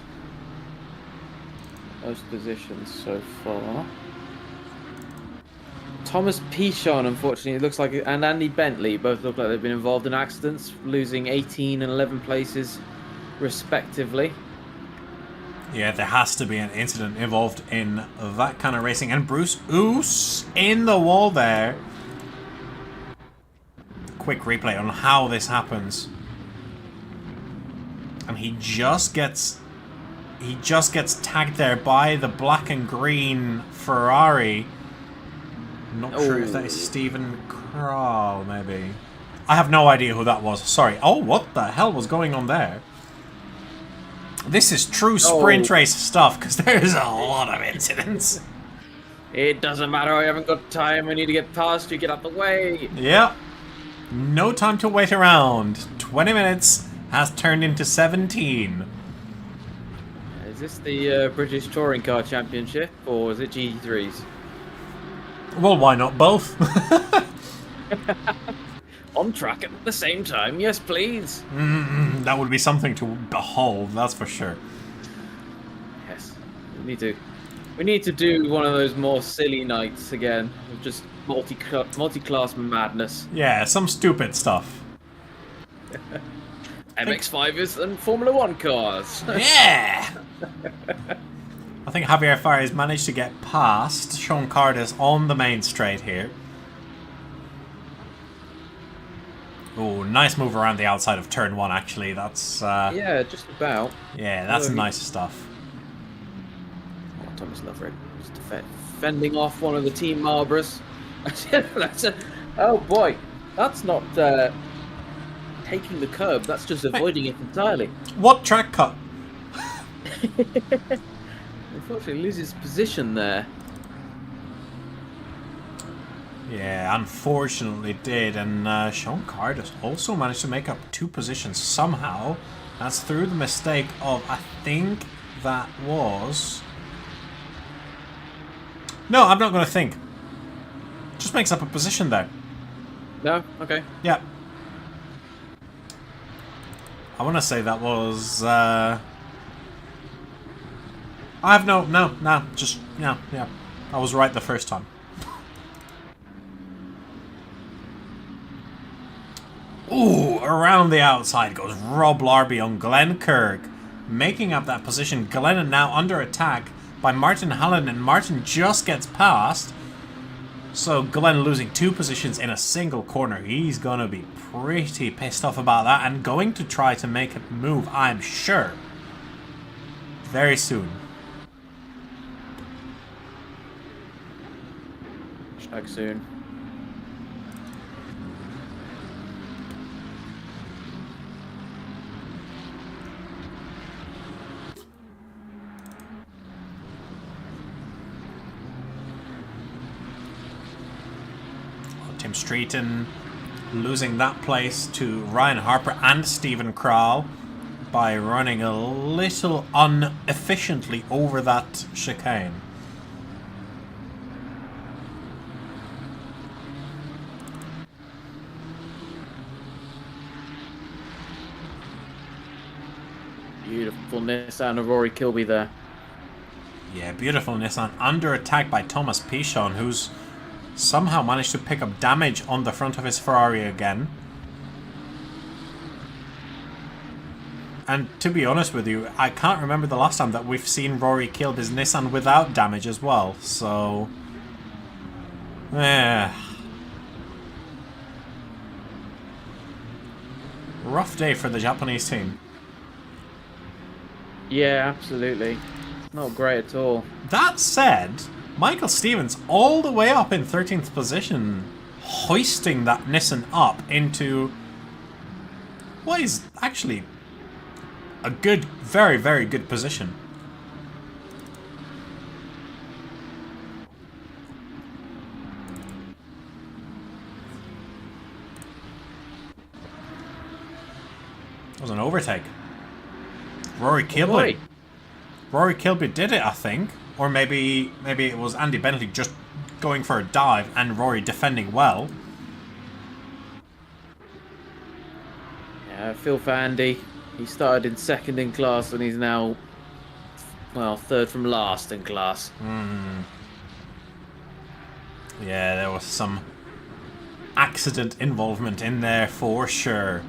most positions so far? Thomas Pichon, unfortunately, it looks like, and Andy Bentley both look like they've been involved in accidents, losing 18 and 11 places respectively.
Yeah, there has to be an incident involved in that kind of racing. And Bruce Oos in the wall there. Quick replay on how this happens. And he just gets tagged there by the black and green Ferrari. Not sure if that is Stephen Kral, maybe. I have no idea who that was. Sorry. Oh, what the hell was going on there? This is true sprint race stuff, because there's a lot of incidents.
It doesn't matter, I haven't got time, I need to get past you, get out the way.
Yep. No time to wait around. 20 minutes has turned into 17.
Is this the British Touring Car Championship, or is it GT3s?
Well, why not both?
On track at the same time, yes please.
That would be something to behold, that's for sure.
Yes, we need to do one of those more silly nights again, of just multi-class madness.
Yeah, some stupid stuff.
MX-5s and Formula 1 cars.
Yeah! I think Javier Fares managed to get past Sean Cardis on the main straight here. Oh, nice move around the outside of turn 1, actually. That's,
yeah, just about.
Yeah, that's nice stuff.
Oh, Thomas Lovered. Just fending off one of the Team Marlboros. Oh, boy. That's not taking the curb. That's just avoiding it entirely.
What track cut?
Unfortunately, loses position there.
Yeah, unfortunately did, and Sean Cardis also managed to make up 2 positions somehow. That's through the mistake of, I think that was... No, I'm not going to think. Just makes up a position there.
No? Okay.
Yeah. I want to say that was... I have no, just, yeah. I was right the first time. Ooh, around the outside goes Rob Larby on Glenn Kirk, making up that position. Glenn now under attack by Martin Hallen, and Martin just gets past. So Glenn losing 2 positions in a single corner. He's going to be pretty pissed off about that and going to try to make a move, I'm sure, very soon.
Back soon.
Tim Streeton losing that place to Ryan Harper and Stephen Kral by running a little inefficiently over that chicane.
Beautiful Nissan of Rory Kilby there.
Yeah, beautiful Nissan under attack by Thomas Pichon, who's somehow managed to pick up damage on the front of his Ferrari again. And to be honest with you, I can't remember the last time that we've seen Rory Kilby's Nissan without damage as well, so... yeah. Rough day for the Japanese team.
Yeah, absolutely. Not great at all.
That said, Michael Stevens all the way up in 13th position, hoisting that Nissan up into what is actually a good, very, very good position. It was an overtake. Rory Kilby. Rory Kilby did it, I think. Or maybe it was Andy Bentley just going for a dive and Rory defending well.
Yeah, I feel for Andy. He started in 2nd in class and he's now, well, 3rd from last in class.
Yeah, there was some accident involvement in there for sure.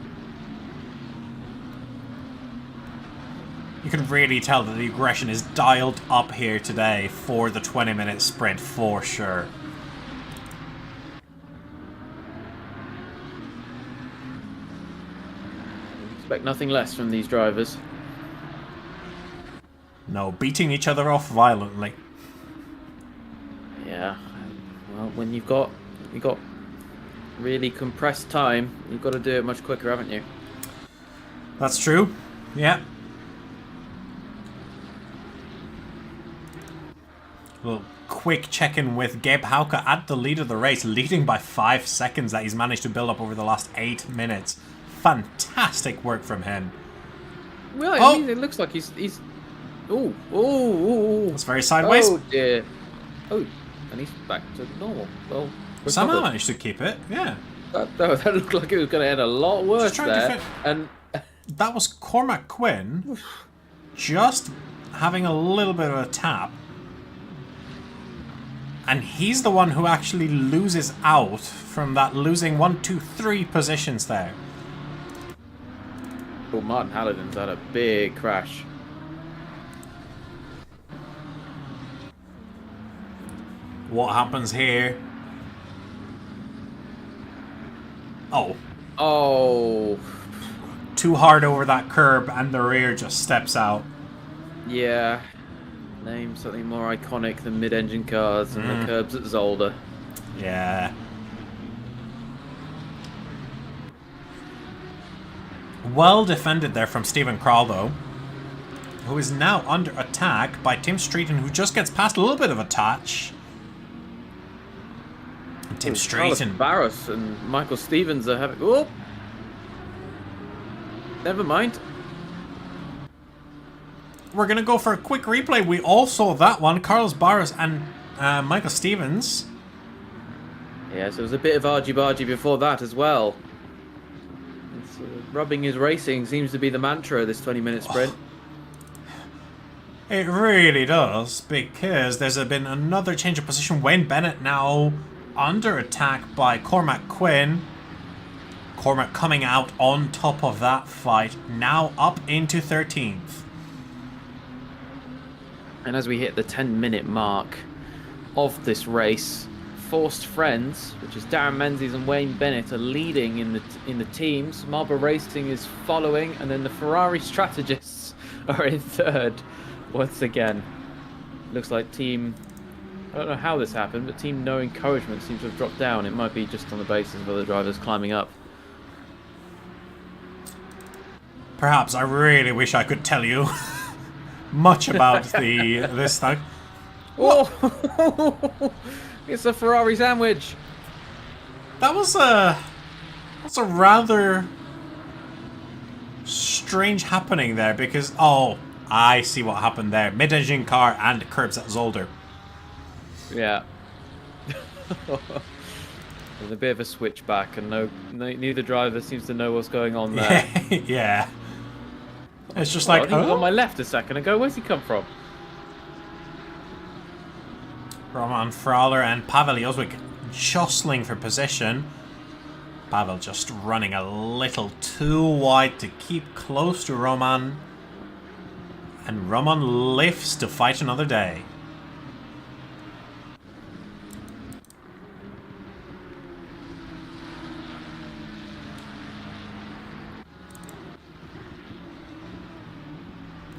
You can really tell that the aggression is dialed up here today for the 20-minute sprint for sure.
Expect nothing less from these drivers.
No, beating each other off violently.
Yeah. Well, when you've got really compressed time, you've got to do it much quicker, haven't you?
That's true. Yeah. Well, quick check-in with Gabe Hauke at the lead of the race, leading by 5 seconds that he's managed to build up over the last 8 minutes. Fantastic work from him.
Well,
Oh!
I mean, it looks like he's. Oh!
That's very sideways.
Oh dear. Oh, and he's back to normal. Well,
Somehow
recovered.
managed to keep it. Yeah.
That looked like it was going to end a lot worse
Just trying to
there.
fit-
And
That was Cormac Quinn just having a little bit of a tap. And he's the one who actually loses out from that losing 1, 2, 3 positions there.
oh, Martin Hallidan's had a big crash.
What happens here? Oh.
Oh.
Too hard over that curb and the rear just steps out.
Yeah. Name something more iconic than mid-engine cars and the curbs at Zolder.
Yeah. Well defended there from Stephen Krall, though, who is now under attack by Tim Streeton, who just gets past a little bit of a touch. And Tim Streeton.
Barros and Michael Stevens are having. Oh! Never mind.
We're going to go for a quick replay. We all saw that one. Carlos Barros and Michael Stevens.
Yeah, so it was a bit of argy-bargy before that as well. It's, rubbing his racing seems to be the mantra of this 20-minute sprint.
It really does, because there's been another change of position. Wayne Bennett now under attack by Cormac Quinn. Cormac coming out on top of that fight, now up into 13th.
And as we hit the 10-minute mark of this race, Forced Friends, which is Darren Menzies and Wayne Bennett, are leading in the teams. Marlboro Racing is following, and then the Ferrari strategists are in third once again. Looks like team... I don't know how this happened, but team No Encouragement seems to have dropped down. It might be just on the basis of other drivers climbing up.
Perhaps I really wish I could tell you much about this thing.
Oh! It's a Ferrari sandwich.
That was a rather strange happening there, because I see what happened there. Mid-engine car and curbs at Zolder.
Yeah. There's a bit of a switchback, and neither driver seems to know what's going on there.
Yeah. It's just
Well,
like,
he was on my left a second ago. Where's he come from?
Roman Frawler and Pavel Jozwiak jostling for position. Pavel just running a little too wide to keep close to Roman. And Roman lifts to fight another day.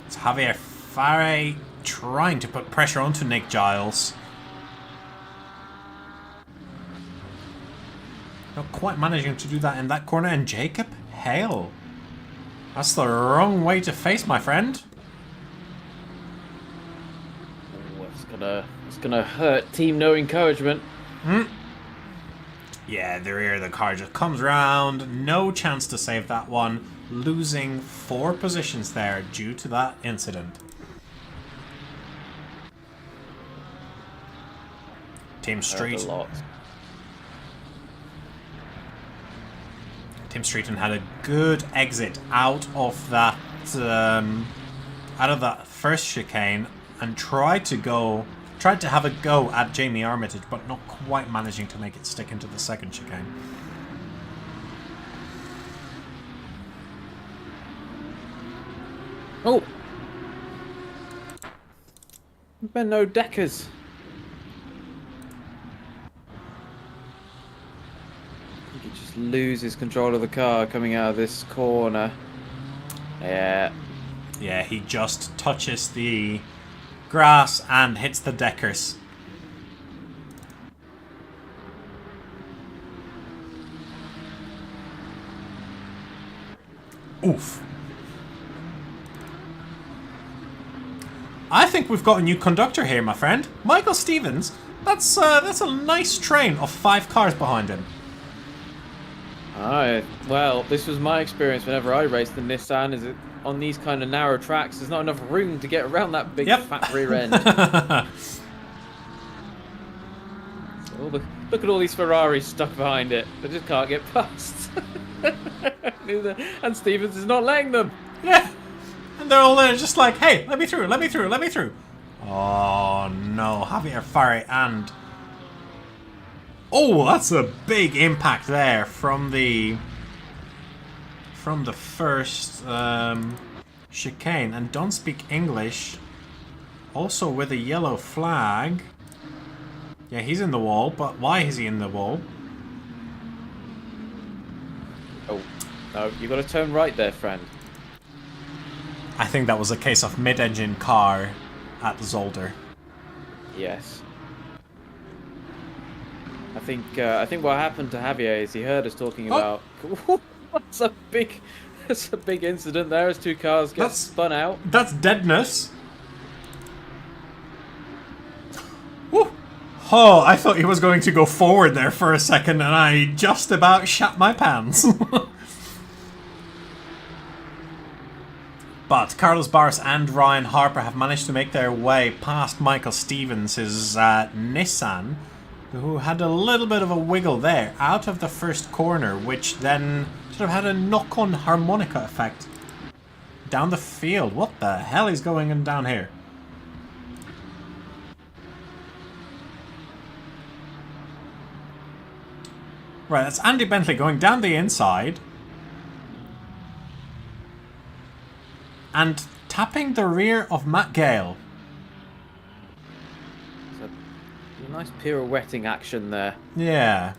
It's Javier Farre trying to put pressure onto Nick Giles. Not quite managing to do that in that corner, and Jacob Hale. That's the wrong way to face, my friend.
Oh, it's gonna hurt Team No Encouragement.
Yeah, the rear of the car just comes round. No chance to save that one. Losing 4 positions there due to that incident. Team Street. Tim Streeton had a good exit out of that first chicane and tried to have a go at Jamie Armitage, but not quite managing to make it stick into the second chicane.
Oh, been no deckers. He just loses control of the car coming out of this corner. Yeah.
Yeah, he just touches the grass and hits the deckers. Oof. I think we've got a new conductor here, my friend. Michael Stevens. That's a nice train of 5 cars behind him.
Alright, well, this was my experience whenever I raced the Nissan, is it on these kind of narrow tracks, there's not enough room to get around that big fat rear end. So look at all these Ferraris stuck behind it. They just can't get past. And Stevens is not letting them.
Yeah. And they're all there just like, hey, let me through, let me through, let me through. Oh no, Javier Farre and... Oh, that's a big impact there from the first chicane. And don't speak English. Also with a yellow flag. Yeah, he's in the wall, but why is he in the wall?
Oh, no, you got to turn right there, friend.
I think that was a case of mid-engine car at Zolder.
Yes. I think what happened to Javier is he heard us talking about. That's a big incident there as 2 cars get spun out.
That's deadness. Woo. Oh, I thought he was going to go forward there for a second, and I just about shat my pants. But Carlos Barros and Ryan Harper have managed to make their way past Michael Stevens' Nissan, who had a little bit of a wiggle there out of the first corner, which then sort of had a knock-on harmonica effect down the field. What the hell is going on down here? Right, that's Andy Bentley going down the inside and tapping the rear of Matt Gale.
A nice pirouetting action there.
Yeah.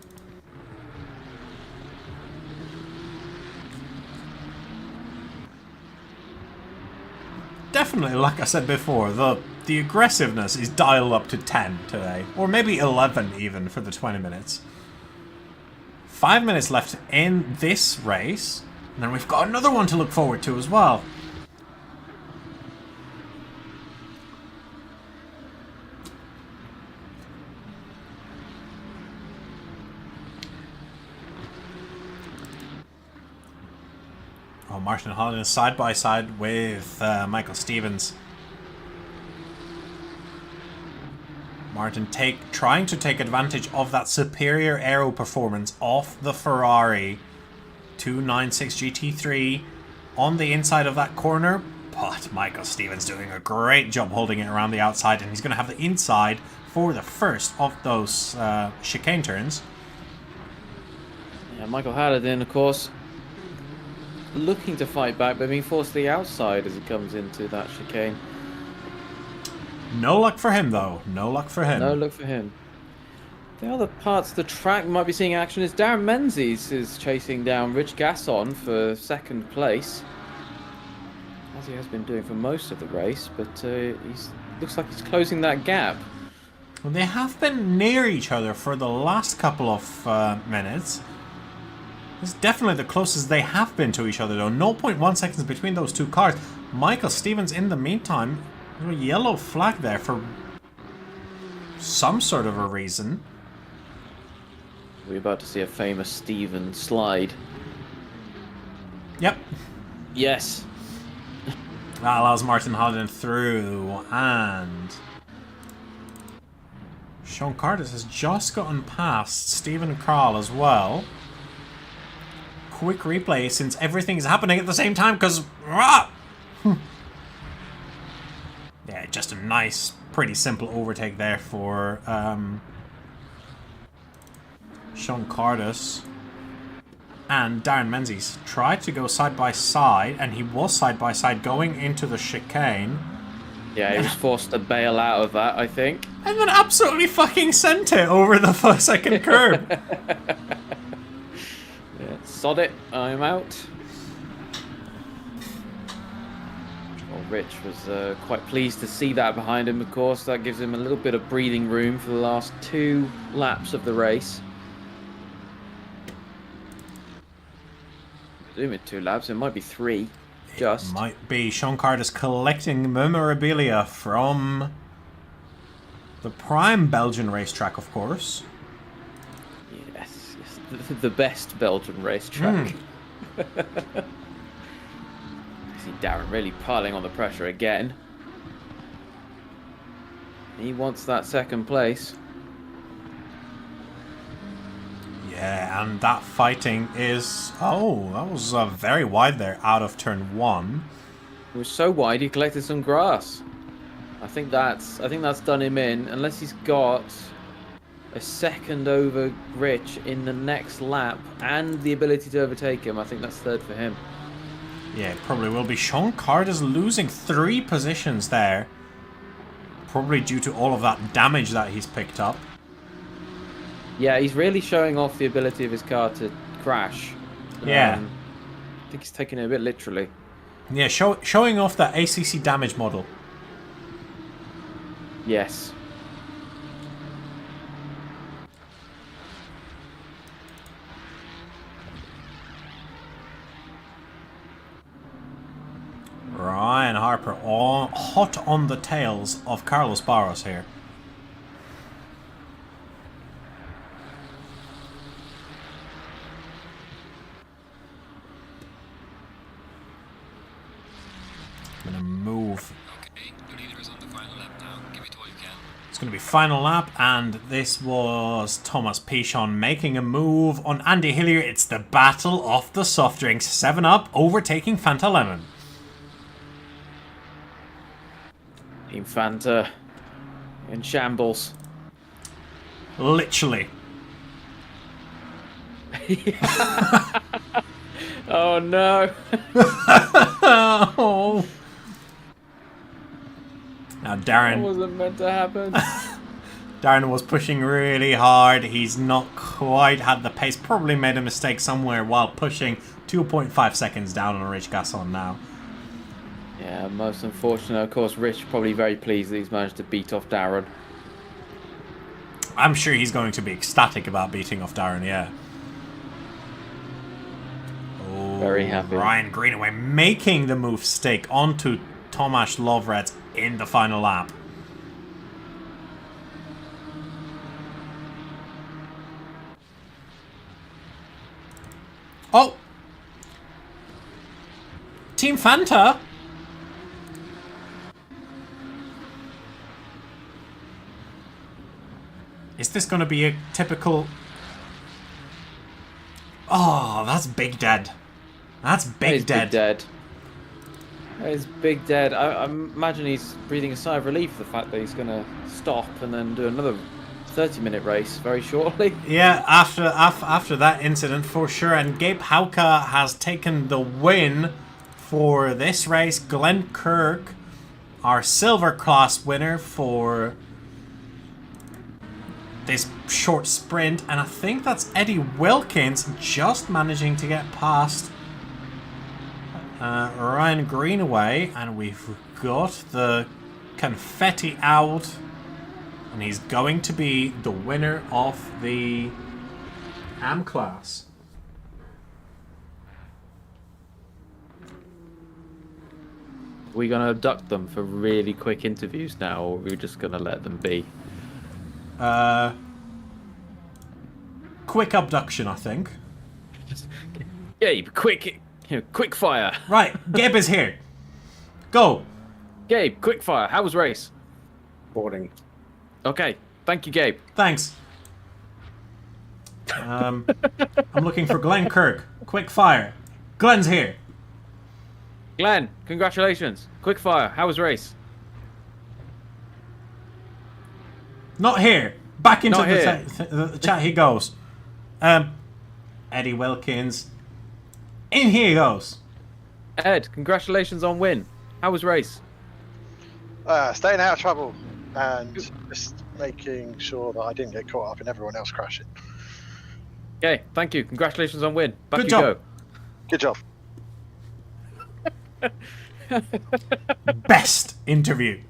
Definitely, like I said before, the aggressiveness is dialed up to 10 today. Or maybe 11 even for the 20 minutes. 5 minutes left in this race. And then we've got another one to look forward to as well. Oh, Martin Holland is side by side with Michael Stevens. Martin trying to take advantage of that superior aero performance of the Ferrari 296 GT3 on the inside of that corner. But Michael Stevens doing a great job holding it around the outside, and he's going to have the inside for the first of those chicane turns.
Yeah, Michael Halliday, of course, looking to fight back, but being forced to the outside as he comes into that chicane.
No luck for him, though. No luck for him.
No luck for him. The other parts of the track we might be seeing action is Darren Menzies is chasing down Rich Gasson for 2nd place, as he has been doing for most of the race, but looks like he's closing that gap.
Well, they have been near each other for the last couple of minutes. It's definitely the closest they have been to each other, though. 0.1 seconds between those 2 cars. Michael Stevens, in the meantime, a yellow flag there for some sort of a reason.
We're about to see a famous Stevens slide.
Yep.
Yes.
That allows Martin Holden through, and Sean Curtis has just gotten past Stephen Krall as well. Quick replay since everything is happening at the same time, because... Yeah, just a nice, pretty simple overtake there for Sean Curtis. And Darren Menzies tried to go side by side, and he was side by side going into the chicane.
Yeah, he was forced to bail out of that, I think.
And then absolutely fucking sent it over the second curb.
Yeah, sod it, I'm out. Well, Rich was quite pleased to see that behind him, of course. That gives him a little bit of breathing room for the last 2 laps of the race. Zoom it 2 laps, it might be 3. Just.
Might be. Sean Carter's collecting memorabilia from the prime Belgian racetrack, of course.
Yes, the best Belgian racetrack. See Darren really piling on the pressure again. He wants that second place.
Yeah, and that fighting is... Oh, that was very wide there, out of turn 1.
It was so wide he collected some grass. I think that's done him in, unless he's got a second over Rich in the next lap and the ability to overtake him. I think that's third for him.
Yeah, it probably will be. Sean Carter's losing 3 positions there. Probably due to all of that damage that he's picked up.
Yeah, he's really showing off the ability of his car to crash.
Yeah.
I think he's taking it a bit literally.
Yeah, showing off that ACC damage model.
Yes.
Ryan Harper hot on the tails of Carlos Barros here. I'm gonna move.
Okay, the leader is on the final lap now. Give it all you can.
It's gonna be final lap, and this was Thomas Pichon making a move on Andy Hillier. It's the battle of the soft drinks. 7-Up overtaking Fanta Lemon.
Team Fanta in shambles.
Literally.
Oh no.
Oh. Now Darren...
That wasn't meant to happen.
Darren was pushing really hard. He's not quite had the pace. Probably made a mistake somewhere while pushing. 2.5 seconds down on Rich Gasson now.
Yeah, most unfortunate. Of course, Rich probably very pleased that he's managed to beat off Darren.
I'm sure he's going to be ecstatic about beating off Darren, yeah. Oh,
very happy.
Ryan Greenaway making the move stick onto Tomasz Lovret in the final lap. Oh! Team Fanta! Is this going to be a typical... Oh, that's Big Dead. That's Big Dead.
Big Dead. That is Big Dead. I imagine he's breathing a sigh of relief for the fact that he's going to stop and then do another 30-minute race very shortly.
Yeah, after that incident for sure. And Gabe Hauka has taken the win for this race. Glenn Kirk, our silver class winner for this short sprint, and I think that's Eddie Wilkins just managing to get past Ryan Greenaway, and we've got the confetti out, and he's going to be the winner of the AM class.
Are we going to abduct them for really quick interviews now, or are we just going to let them be?
Quick abduction, I think.
Gabe, quick fire.
Right, Gabe is here. Go.
Gabe, quick fire. How was race?
Boarding.
Okay, thank you, Gabe.
Thanks. I'm looking for Glenn Kirk. Quick fire. Glenn's here.
Glenn, congratulations. Quick fire. How was race?
Not here. Back into
Not here.
the chat he goes. Eddie Wilkins. In here he goes.
Ed, congratulations on win. How was race?
Staying out of trouble and just making sure that I didn't get caught up in everyone else crashing.
Okay, thank you. Congratulations on win. Back
Good
you
job.
Good job.
Best interview.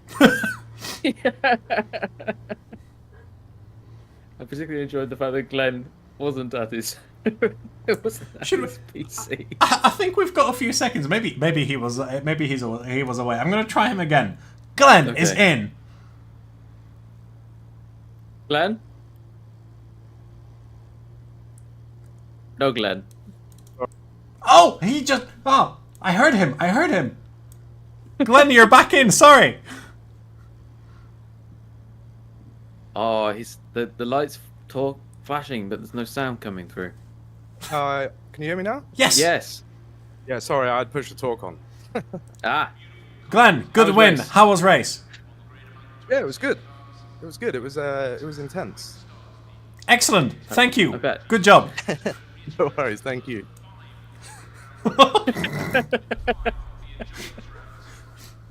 I particularly enjoyed the fact that Glenn wasn't at his. It wasn't at his PC.
I think we've got a few seconds. Maybe he was he was away. I'm gonna try him again. Glenn is in.
Glenn? No, Glenn.
Oh, he just. Oh, I heard him. I heard him. Glenn, you're back in. Sorry.
Oh, the lights flashing, but there's no sound coming through.
Can you hear me now?
Yes.
Yes.
Yeah, sorry, I'd pushed the talk on.
Glenn, good win.
race?
How was race?
Yeah, it was good. It was good. It was intense.
Excellent. Thank you.
I bet.
Good job.
No worries. Thank you.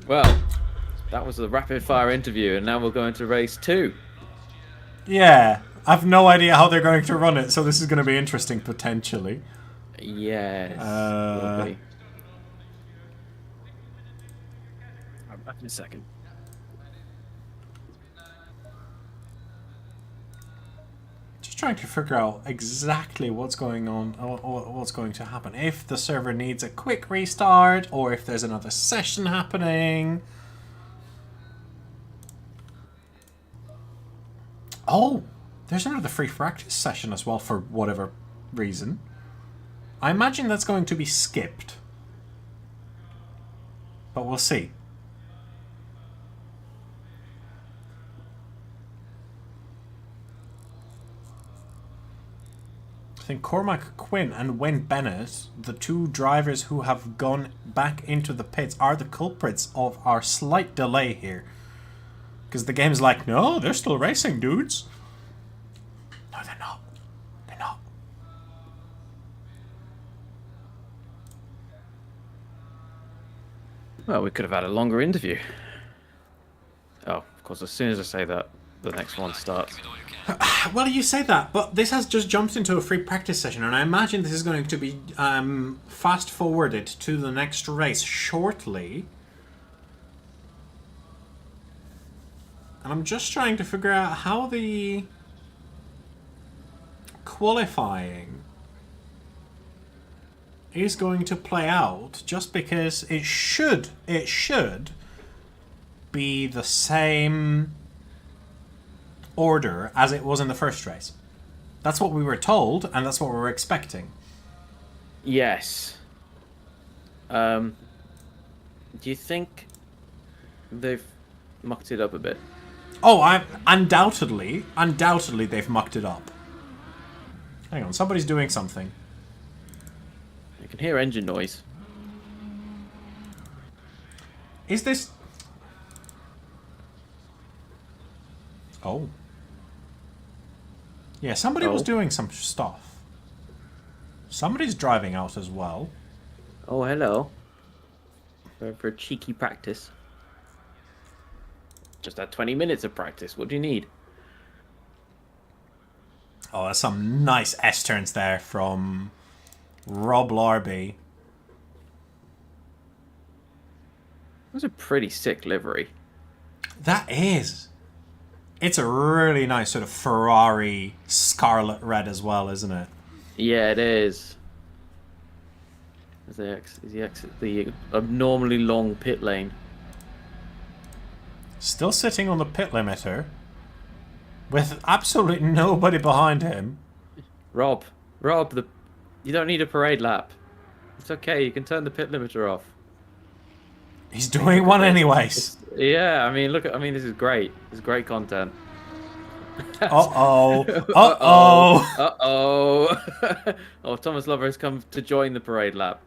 Well, that was a rapid fire interview, and now we'll go into race 2.
Yeah, I've no idea how they're going to run it, so this is going to be interesting potentially.
Yes.
Lovely.
I'm back in a second.
Just trying to figure out exactly what's going on, or what's going to happen. If the server needs a quick restart, or if there's another session happening. Oh, there's another free practice session as well for whatever reason. I imagine that's going to be skipped. But we'll see. I think Cormac Quinn and Wayne Bennett, the two drivers who have gone back into the pits, are the culprits of our slight delay here. Because the game's like, no, they're still racing, dudes. No, they're not. They're not.
Well, we could have had a longer interview. Oh, of course, as soon as I say that, the next one starts.
Well, you say that, but this has just jumped into a free practice session, and I imagine this is going to be fast-forwarded to the next race shortly. And I'm just trying to figure out how the qualifying is going to play out, just because it should be the same order as it was in the first race. That's what we were told, and that's what we were expecting.
Yes. Do you think they've mucked it up a bit?
Oh, undoubtedly they've mucked it up. Hang on, somebody's doing something.
I can hear engine noise.
Is this... Oh. Yeah, somebody was doing some stuff. Somebody's driving out as well.
Oh, hello. For cheeky practice. Just had 20 minutes of practice. What do you need?
Oh, that's some nice S-turns there from Rob Larby.
That's a pretty sick livery.
That is. It's a really nice sort of Ferrari scarlet red as well, isn't it?
Yeah, it is. As they exit the abnormally long pit lane.
Still sitting on the pit limiter. With absolutely nobody behind him.
Rob, you don't need a parade lap. It's okay, you can turn the pit limiter off.
He's doing one anyways.
Yeah, I mean, this is great. It's great content.
Uh-oh. Uh-oh.
Uh-oh. Oh, Thomas Lover has come to join the parade lap.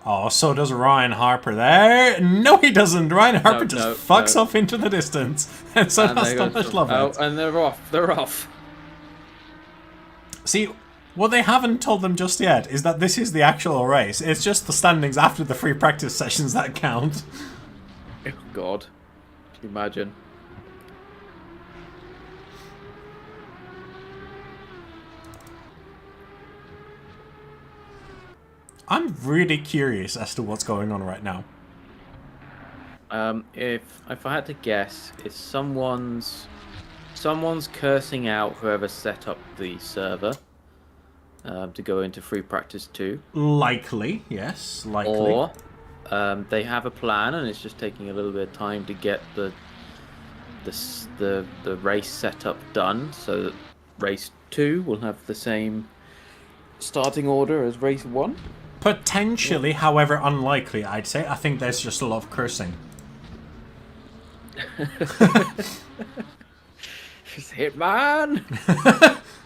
Oh, so does Ryan Harper there. No, he doesn't. Ryan Harper fucks off into the distance. And so does Thomas Lover.
Oh, and they're off. They're off.
See, what they haven't told them just yet is that this is the actual race. It's just the standings after the free practice sessions that count.
Oh God, can you imagine?
I'm really curious as to what's going on right now.
If I had to guess, it's someone's cursing out whoever set up the server to go into free practice 2.
Likely, yes, likely.
Or they have a plan and it's just taking a little bit of time to get the race setup done, so that race 2 will have the same starting order as race 1.
Potentially, however unlikely, I'd say. I think there's just a lot of cursing.
Just Hitman!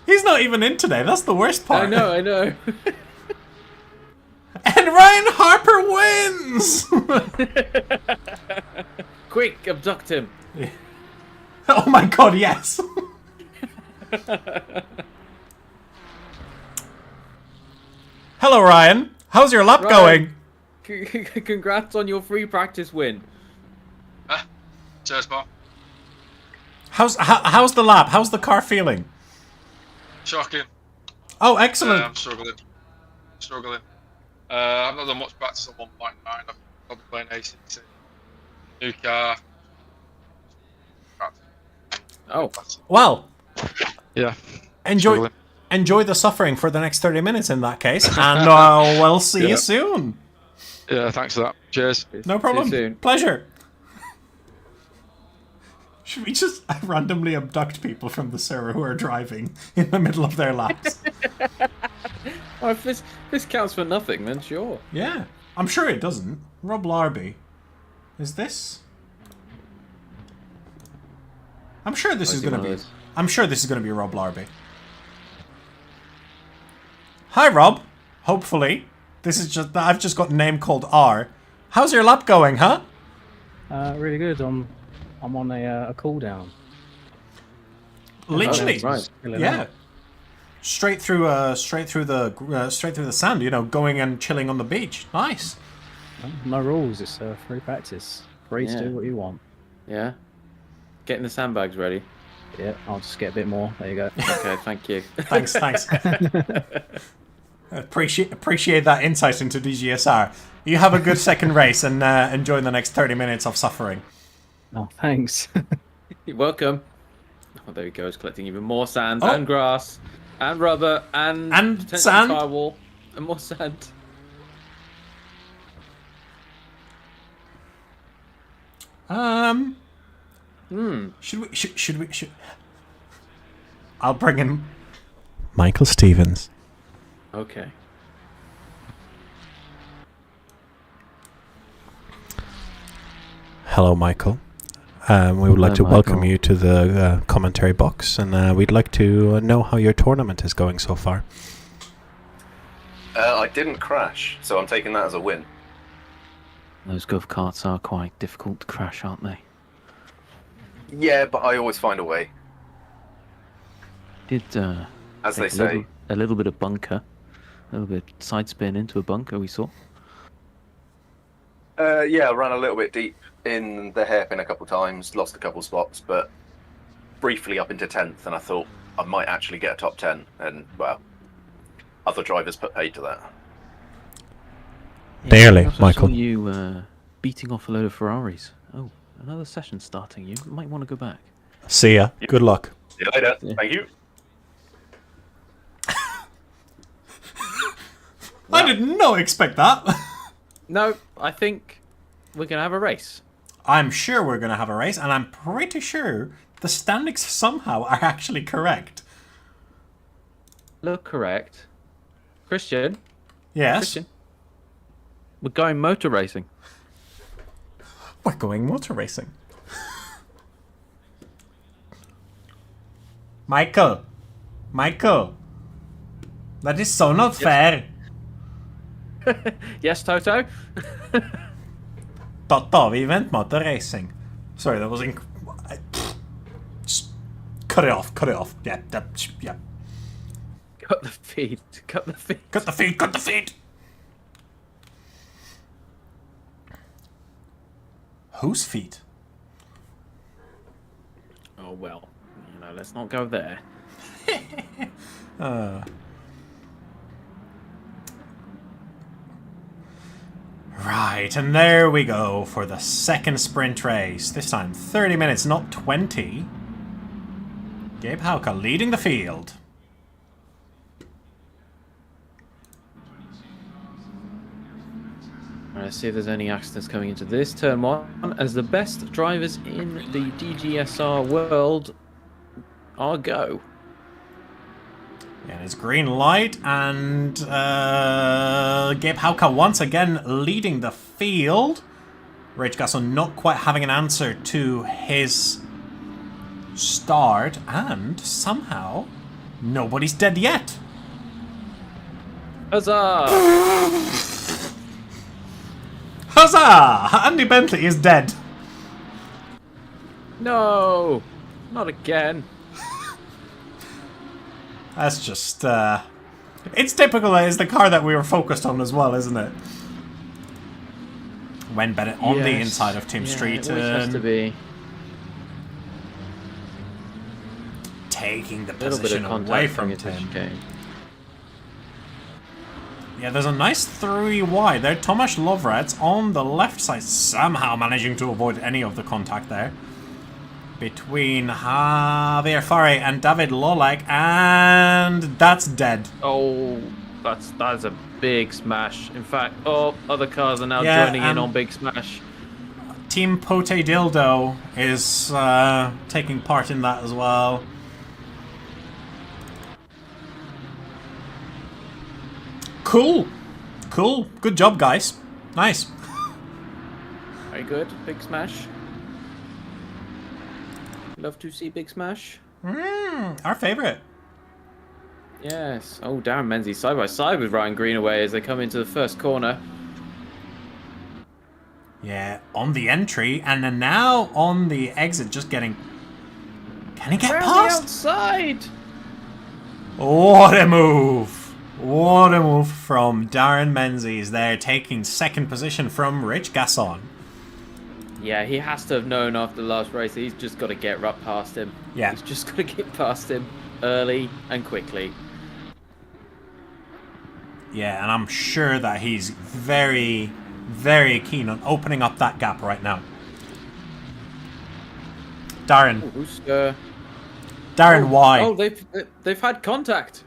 He's not even in today, that's the worst part.
I know.
And Ryan Harper wins!
Quick, abduct him.
Yeah. Oh my god, yes! Hello, Ryan. How's your lap going?
Congrats on your free practice win.
Cheers, Bob.
How's the lap? How's the car feeling?
Shocking.
Oh, excellent.
I'm struggling. I've not done much practice at 1.9. I've been playing ACC. New car.
Oh.
Well.
Yeah.
Enjoy the suffering for the next 30 minutes in that case, and we'll see you soon.
Yeah, thanks for that. Cheers.
No problem.
See you soon.
Pleasure. Should we just randomly abduct people from the server who are driving in the middle of their laps?
Well, if this counts for nothing, then sure.
Yeah. I'm sure it doesn't. Rob Larby. Is this? I'm sure this is going to be... I'm sure this is going to be Rob Larby. Hi, Rob. Hopefully. This is just... I've just got a name called R. How's your lap going, huh?
Really good. I'm on a cooldown.
Literally,
right.
yeah. Straight through the sand, you know, going and chilling on the beach. Nice.
No rules. It's free practice. Free to do what you want.
Yeah. Getting the sandbags ready.
Yeah, I'll just get a bit more. There you go.
Okay, thank you.
Thanks. Appreciate that insight into DGSR. You have a good second race and enjoy the next 30 minutes of suffering.
Oh, thanks.
You're welcome. Oh, there he goes, collecting even more sand and grass and rubber and potentially
sand.
firewall and more sand.
Should we? I'll bring in Michael Stevens.
Okay.
Hello, Michael. We would like to welcome you to the commentary box, and we'd like to know how your tournament is going so far.
I didn't crash, so I'm taking that as a win.
Those golf carts are quite difficult to crash, aren't they?
Yeah, but I always find a way.
Did
as they say,
a little bit of bunker, a little bit side spin into a bunker. We saw.
Yeah, I ran a little bit deep in the hairpin a couple times, lost a couple spots, but briefly up into 10th, and I thought I might actually get a top 10, and well, other drivers put paid to that.
Dearly,
I
Michael.
saw you beating off a load of Ferraris. Oh, another session starting. You might want to go back.
See ya. Good luck.
See you later. Yeah. Thank you.
I did not expect that.
No, I think we're going to have a race.
I'm sure we're going to have a race, and I'm pretty sure the standings somehow are actually correct.
Look correct. Christian?
Yes?
Christian? We're going motor racing.
We're going motor racing. Michael. That is so not fair.
Yes, Toto?
Toto, we went motor racing. Sorry, that was just cut it off. Yeah.
Cut the feed.
Cut the feed. Whose feet?
Oh well, let's not go there.
Right, and there we go for the second sprint race. This time 30 minutes, not 20. Gabe Hauka leading the field.
Let's see if there's any accidents coming into this turn one, as the best drivers in the DGSR world are go.
Yeah, it's green light, and Gabe Hauka once again leading the field. Rage Gasson not quite having an answer to his start, and somehow nobody's dead yet.
Huzzah!
Huzzah! Andy Bentley is dead.
No, not again.
That's just, it's typical that it's the car that we were focused on as well, isn't it? When Bennett on the inside of Tim Streeton.
It always has to be.
Taking the position away from Tim.
Game.
Yeah, there's a nice 3 wide there. Tomasz Lovratz on the left side, somehow managing to avoid any of the contact there. Between Javier Farre and David Lolak, and that's dead.
Oh, that's a big smash. In fact, other cars are now joining in on Big Smash.
Team Pote Dildo is taking part in that as well. Cool. Cool. Good job, guys. Nice.
Very good. Big Smash. Love to see Big Smash.
Our favorite.
Yes. Oh, Darren Menzies side by side with Ryan Greenaway as they come into the first corner.
Yeah, on the entry, and then now on the exit, just getting... Can he get
Around
past?
the outside!
What a move! What a move from Darren Menzies there, taking second position from Rich Gasson.
Yeah, he has to have known after the last race he's just got to get right past him.
Yeah.
He's just got to get past him early and quickly.
Yeah, and I'm sure that he's very, very keen on opening up that gap right now. Darren. Darren, why?
Oh, they've had contact.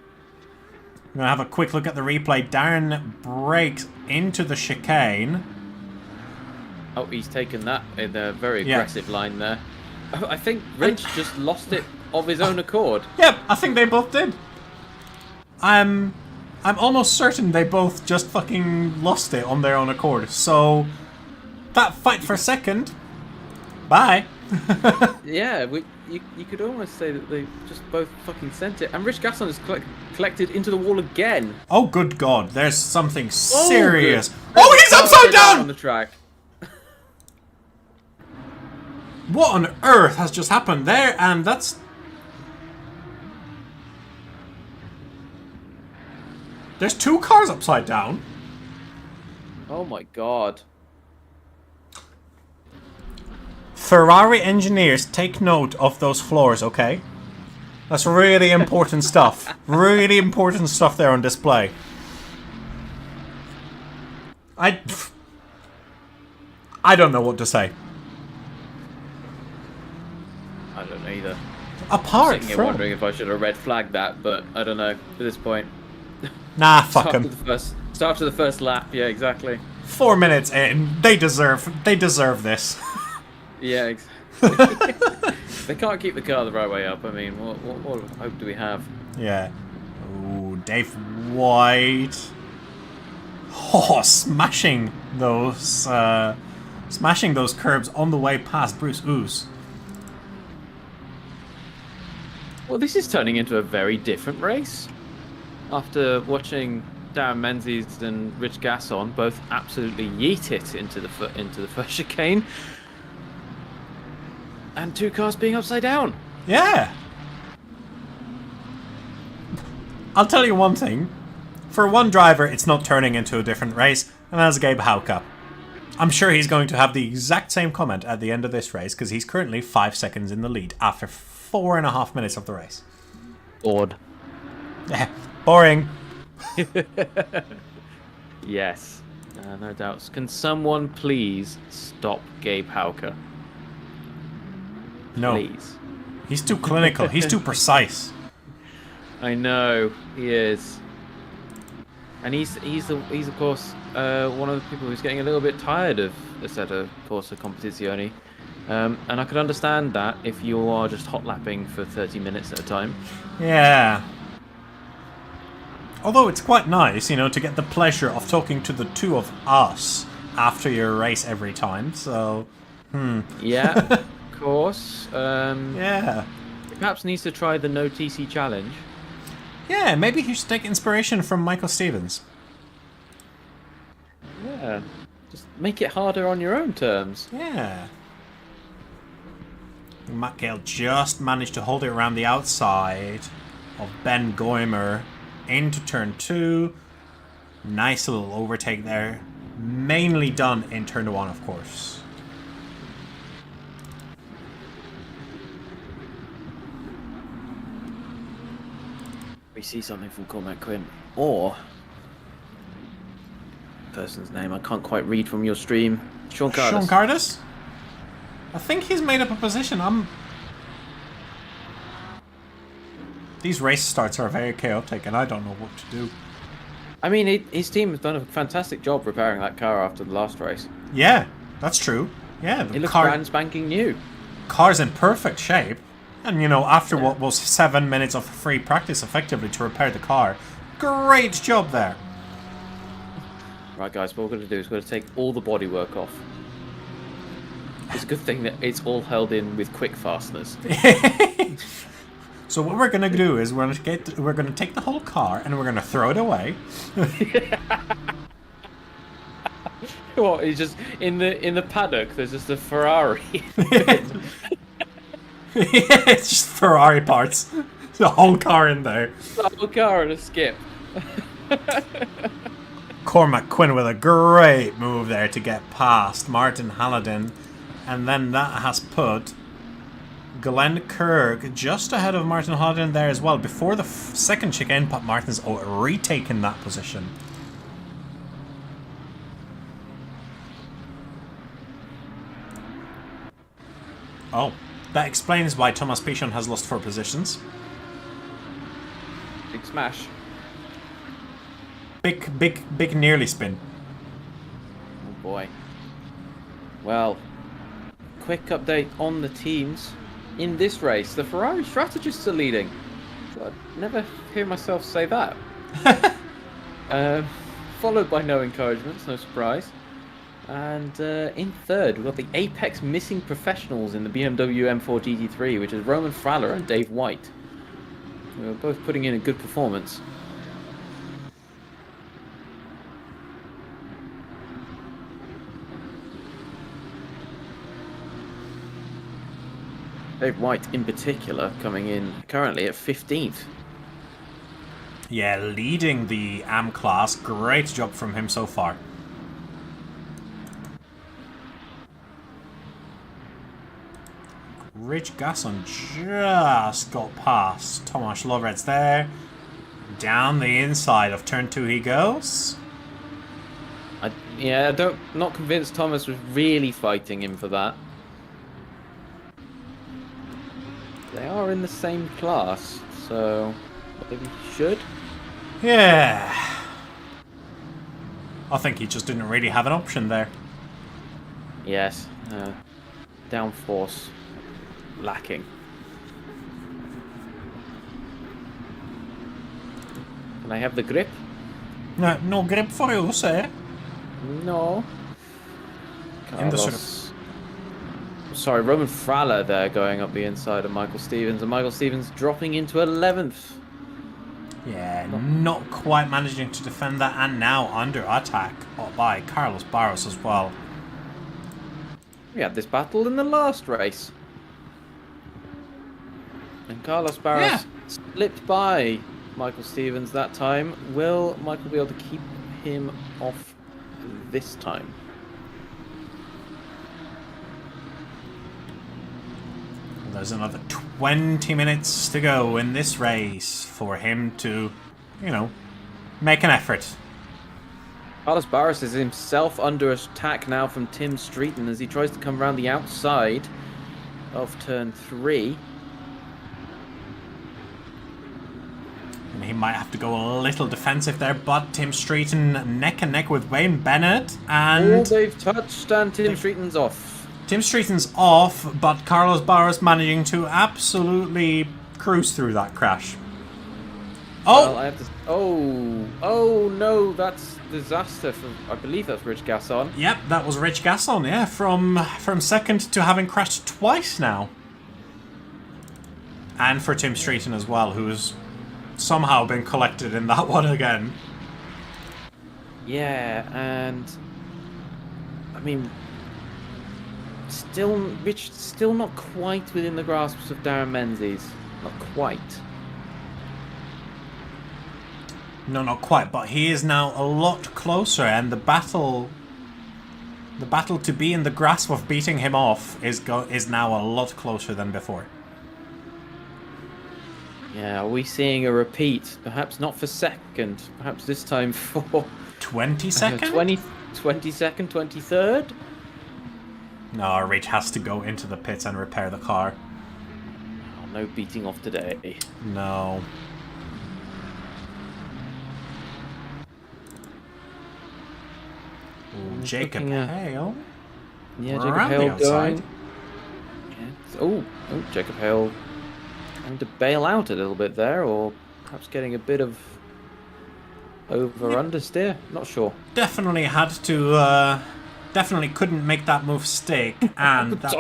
I'm going to have a quick look at the replay. Darren breaks into the chicane.
Oh, he's taken that in a very aggressive line there. Oh, I think Rich just lost it of his own accord.
Yep, I think they both did. I'm almost certain they both just fucking lost it on their own accord. So, that fight for second, bye.
Yeah, you could almost say that they just both fucking sent it. And Rich Gasson has collected into the wall again.
Oh, good God, there's something serious. Oh, he's upside down!
On the track.
What on earth has just happened there? And that's... There's 2 cars upside down.
Oh my God.
Ferrari engineers, take note of those floors, okay? That's really important stuff. Really important stuff there on display. I don't know what to say.
I don't know either.
Apart
I'm sitting here
from...
wondering if I should have red flagged that, but I don't know at this point.
Nah, fuck them.
Start to the first lap, yeah, exactly.
4 minutes in, they deserve this.
Yeah, exactly. They can't keep the car the right way up. I mean, what hope do we have?
Yeah. Ooh, Dave White. Oh, smashing those curbs on the way past Bruce Oos.
Well, this is turning into a very different race. After watching Darren Menzies and Rich Gasson both absolutely yeet it into the first chicane, and 2 cars being upside down.
Yeah. I'll tell you one thing. For one driver, it's not turning into a different race, and that's Gabe Hauka. I'm sure he's going to have the exact same comment at the end of this race because he's currently 5 seconds in the lead after 4.5 minutes of the race.
Bored.
Boring.
Yes, no doubts. Can someone please stop Gabe Hauker?
No.
Please.
He's too clinical. He's too precise.
I know he is, and he's of course one of the people who's getting a little bit tired of Assetto Corsa Competizione, and I could understand that if you are just hot lapping for 30 minutes at a time.
Yeah. Although it's quite nice, you know, to get the pleasure of talking to the two of us after your race every time. So,
Yeah, of course.
Yeah.
He perhaps needs to try the no TC challenge.
Yeah, maybe he should take inspiration from Michael Stevens.
Yeah, just make it harder on your own terms.
Yeah. Matt Gale just managed to hold it around the outside of Ben Goimer into turn 2. Nice little overtake there. Mainly done in turn 1, of course.
We see something from Cormac Quinn, or person's name I can't quite read from your stream. Sean Cardis.
Sean Cardis? I think he's made up a position. These race starts are very chaotic, and I don't know what to do.
I mean, his team has done a fantastic job repairing that car after the last race.
Yeah, that's true. Yeah, the
It looks
car,
brand spanking new.
car's in perfect shape. And, you know, after what was 7 minutes of free practice, effectively, to repair the car. Great job there.
Right, guys, what we're going to do is we're going to take all the bodywork off. It's a good thing that it's all held in with quick fasteners.
So what we're gonna do is we're gonna take the whole car and we're gonna throw it away.
What? It's just in the paddock. There's just a Ferrari.
It's just Ferrari parts. The whole car in there.
The whole car and a skip.
Cormac Quinn with a great move there to get past Martin Halladin, and then that has put Glenn Kirk just ahead of Martin Halladin there as well. Before the second chicane, but Martin's retaken that position. Oh, that explains why Thomas Pichon has lost 4 positions.
Big smash.
Big nearly spin.
Oh boy. Well, quick update on the teams. In this race, the Ferrari strategists are leading. I'd never hear myself say that. Followed by no encouragements, no surprise. And in third, we've got the Apex Missing Professionals in the BMW M4 GT3, which is Roman Fraller and Dave White. They were both putting in a good performance. Dave White, in particular, coming in currently at 15th.
Yeah, leading the AM class. Great job from him so far. Rich Gasson just got past Tomasz Lovrets there. Down the inside of turn 2 he goes.
Not convinced Thomas was really fighting him for that. They are in the same class, so maybe he should.
Yeah. I think he just didn't really have an option there.
Yes. Downforce lacking. Can I have the grip?
No grip for you, sir.
No.
In the sort of...
Sorry, Roman Fraller there going up the inside of Michael Stevens, and Michael Stevens dropping into 11th.
Yeah, not quite managing to defend that, and now under attack by Carlos Barros as well.
We had this battle in the last race. And Carlos Barros slipped by Michael Stevens that time. Will Michael be able to keep him off this time?
There's another 20 minutes to go in this race for him to, you know, make an effort.
Carlos Barros is himself under attack now from Tim Streeton as he tries to come around the outside of turn 3.
And he might have to go a little defensive there, but Tim Streeton neck and neck with Wayne Bennett, and...
Oh, they've touched, and Tim Streeton's off.
Tim Streeton's off, but Carlos Barros managing to absolutely cruise through that crash. Oh!
Well, I have to... Oh no, that's disaster for... I believe that's Rich Gasson.
Yep, that was Rich Gasson, yeah, from second to having crashed twice now. And for Tim Streeton as well, who's somehow been collected in that one again.
Yeah, and... I mean... Rich still not quite within the grasps of Darren Menzies. Not quite.
No, not quite, but he is now a lot closer, and the battle to be in the grasp of beating him off is now a lot closer than before.
Yeah, are we seeing a repeat? Perhaps not for second, perhaps this time for...
22nd?
22nd, 23rd?
No, Rich has to go into the pits and repair the car.
Oh, no beating off today.
No. Ooh, Jacob Hale.
Yeah, Jacob Hale going. Yeah. Oh, Jacob Hale trying to bail out a little bit there, or perhaps getting a bit of over-understeer. Not sure.
Definitely had to... Definitely couldn't make that move stick, and that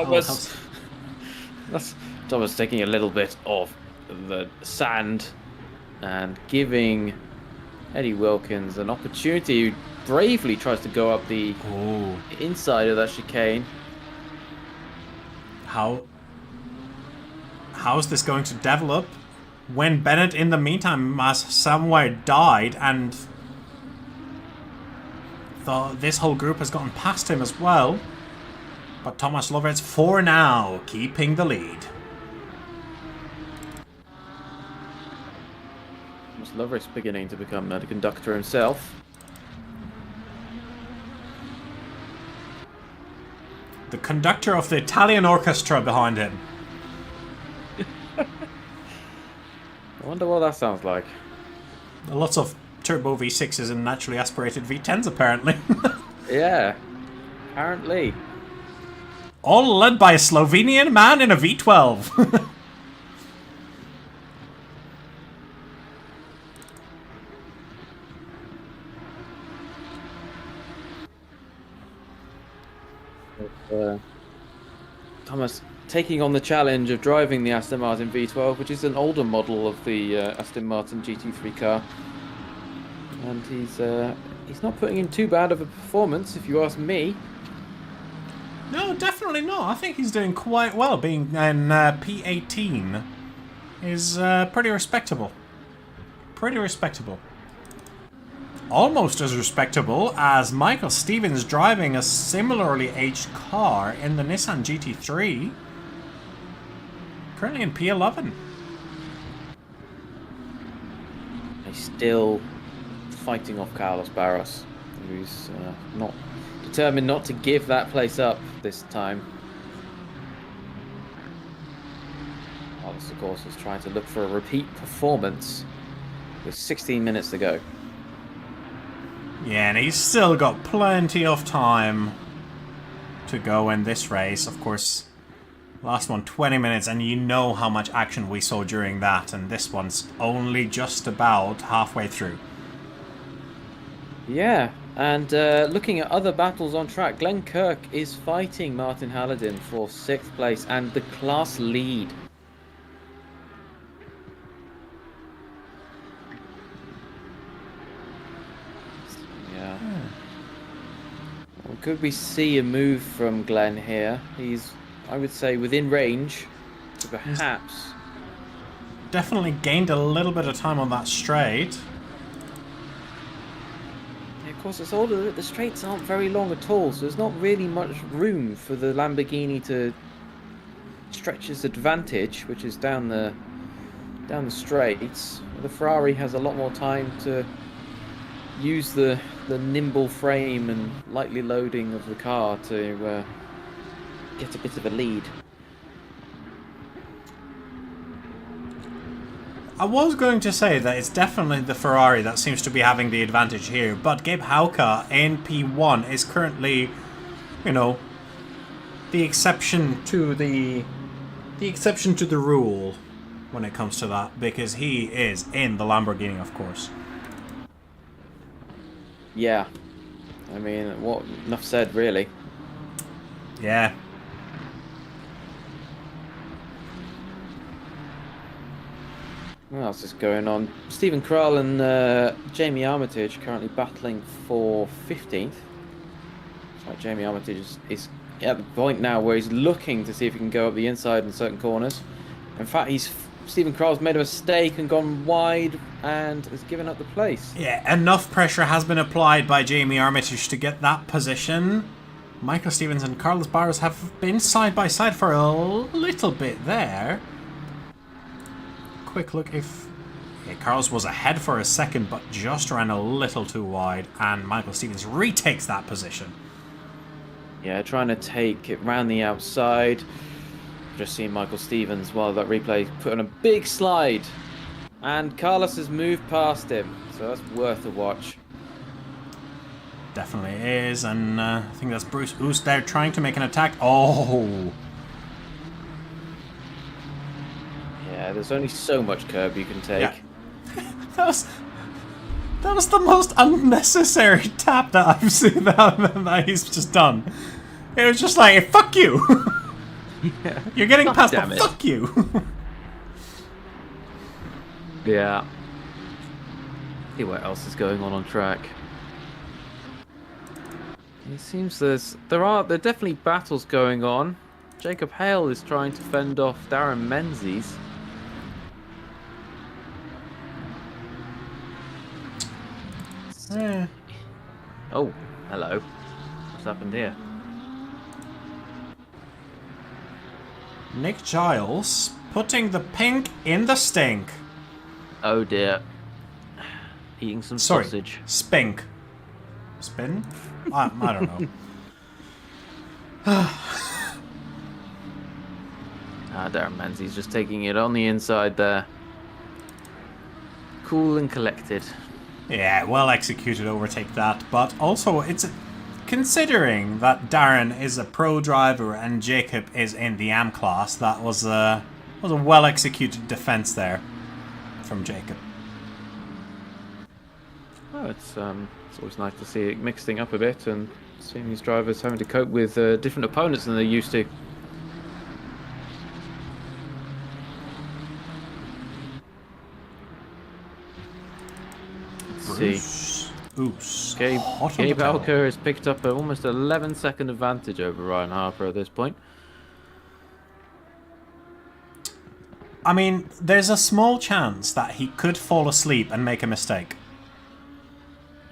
Thomas taking a little bit of the sand and giving Eddie Wilkins an opportunity, who bravely tries to go up the inside of that chicane.
How's this going to develop when Bennett in the meantime has somewhere died, and this whole group has gotten past him as well. But Thomas Lovett's for now, keeping the lead.
Thomas Lovett's beginning to become a conductor himself.
The conductor of the Italian orchestra behind him.
I wonder what that sounds like.
Lots of turbo V6s and naturally aspirated V10s, apparently.
Yeah, apparently.
All led by a Slovenian man in a V12.
Thomas taking on the challenge of driving the Aston Martin V12, which is an older model of the Aston Martin GT3 car. And he's not putting in too bad of a performance, if you ask me.
No, definitely not. I think he's doing quite well. Being in P18 is pretty respectable. Pretty respectable. Almost as respectable as Michael Stevens driving a similarly aged car in the Nissan GT3. Currently in P11.
He's still fighting off Carlos Barros, who's not determined not to give that place up this time. Carlos, of course, is trying to look for a repeat performance with 16 minutes to go.
Yeah, and he's still got plenty of time to go in this race. Of course, last one 20 minutes, and you know how much action we saw during that, and this one's only just about halfway through.
Yeah, and looking at other battles on track, Glenn Kirk is fighting Martin Halladin for 6th place and the class lead. Yeah. Well, could we see a move from Glenn here? He's, I would say, within range to perhaps...
Definitely gained a little bit of time on that straight.
Of course, it's older. The straights aren't very long at all, so there's not really much room for the Lamborghini to stretches advantage, which is down the straights, the Ferrari has a lot more time to use the nimble frame and lightly loading of the car to get a bit of a lead.
I was going to say that it's definitely the Ferrari that seems to be having the advantage here, but Gabe Hauka in P1 is currently, you know, the exception to the rule when it comes to that, because he is in the Lamborghini, of course.
Yeah, I mean, what enough said, really.
Yeah.
What else is going on? Stephen Krall and Jamie Armitage currently battling for 15th. So Jamie Armitage is at the point now where he's looking to see if he can go up the inside in certain corners. In fact, Stephen Krall's made a mistake and gone wide and has given up the place.
Yeah, enough pressure has been applied by Jamie Armitage to get that position. Michael Stevens and Carlos Barros have been side by side for a little bit there. Quick look if... Yeah, Carlos was ahead for a second, but just ran a little too wide, and Michael Stevens retakes that position.
Yeah, trying to take it round the outside. Just seen Michael Stevens, while that replay, put on a big slide. And Carlos has moved past him, so that's worth a watch.
Definitely is, and I think that's Bruce Oost there trying to make an attack. Oh!
Yeah, there's only so much curb you can take.
Yeah. That was the most unnecessary tap that I've seen that he's just done. It was just like, fuck you!
Yeah.
You're getting past,
damn
but
it.
fuck you!
Yeah. See what else is going on track. It seems there are definitely battles going on. Jacob Hale is trying to fend off Darren Menzies.
Yeah.
Oh, hello. What's happened here?
Nick Giles putting the pink in the stink.
Oh dear. Eating some
Sorry,
sausage.
spink. Spin? I don't know.
Darren Menzies just taking it on the inside there. Cool and collected.
Yeah, well executed overtake that, but also it's considering that Darren is a pro driver and Jacob is in the AM class, that was a well executed defense there from Jacob.
Oh, it's always nice to see it mixing up a bit and seeing these drivers having to cope with different opponents than they're used to. See.
Oops.
Gabe
Hot on the pedal.
Alker has picked up an almost 11-second advantage over Ryan Harper at this point.
I mean, there's a small chance that he could fall asleep and make a mistake.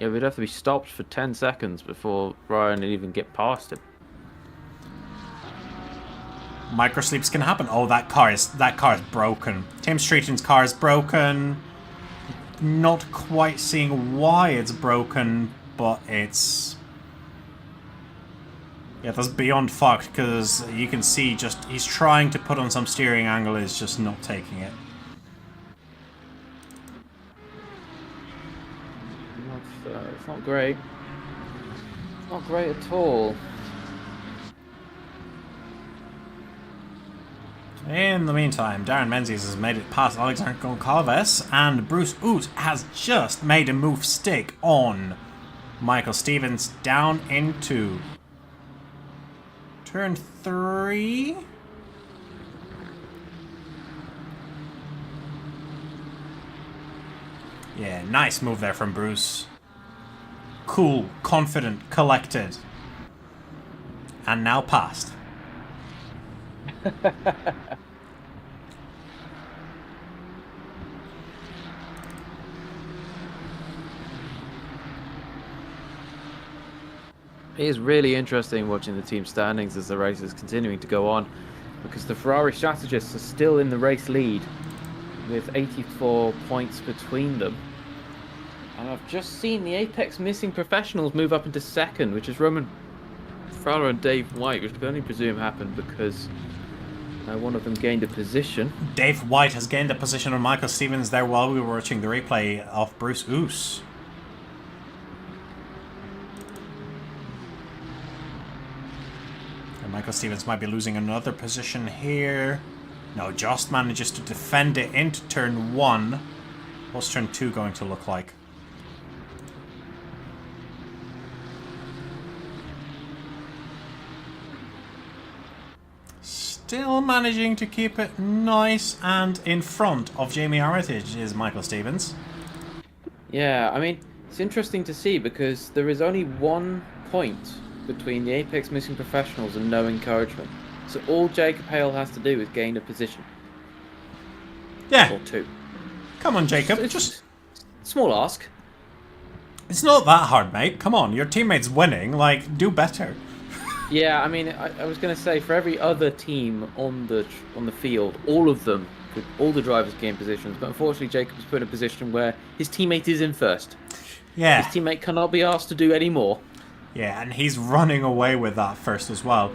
Yeah, we'd have to be stopped for 10 seconds before Ryan would even get past him.
Microsleeps can happen. Oh, that car is broken. Tim Streeton's car is broken. Not quite seeing why it's broken, but it's... Yeah, that's beyond fucked, because you can see just he's trying to put on some steering angle, is just not taking it.
It's not great. It's not great at all.
In the meantime, Darren Menzies has made it past Alexander Goncalves, and Bruce Oot has just made a move stick on Michael Stevens down into turn 3. Yeah, nice move there from Bruce. Cool, confident, collected. And now past.
It is really interesting watching the team standings as the race is continuing to go on. because the Ferrari strategists are still in the race lead with 84 points between them. And I've just seen the Apex Missing Professionals move up into second, which is Roman Fowler and Dave White, which I can only presume happened because one of them gained a position.
Dave White has gained a position on Michael Stevens there while we were watching the replay of Bruce Oos. And Michael Stevens might be losing another position here. No, just manages to defend it into turn 1. What's turn 2 going to look like? Still managing to keep it nice and in front of Jamie Armitage is Michael Stevens.
Yeah, I mean, it's interesting to see because there is only 1 point between the Apex Missing Professionals and no encouragement. So all Jacob Hale has to do is gain a position.
Yeah.
Or 2.
Come on, Jacob.
It's
just
small ask.
It's not that hard, mate. Come on, your teammate's winning. Like, do better.
Yeah, I mean, I was going to say for every other team on the field, all the drivers gain positions, but unfortunately Jacob's put in a position where his teammate is in first.
Yeah.
His teammate cannot be asked to do any more.
Yeah, and he's running away with that first as well.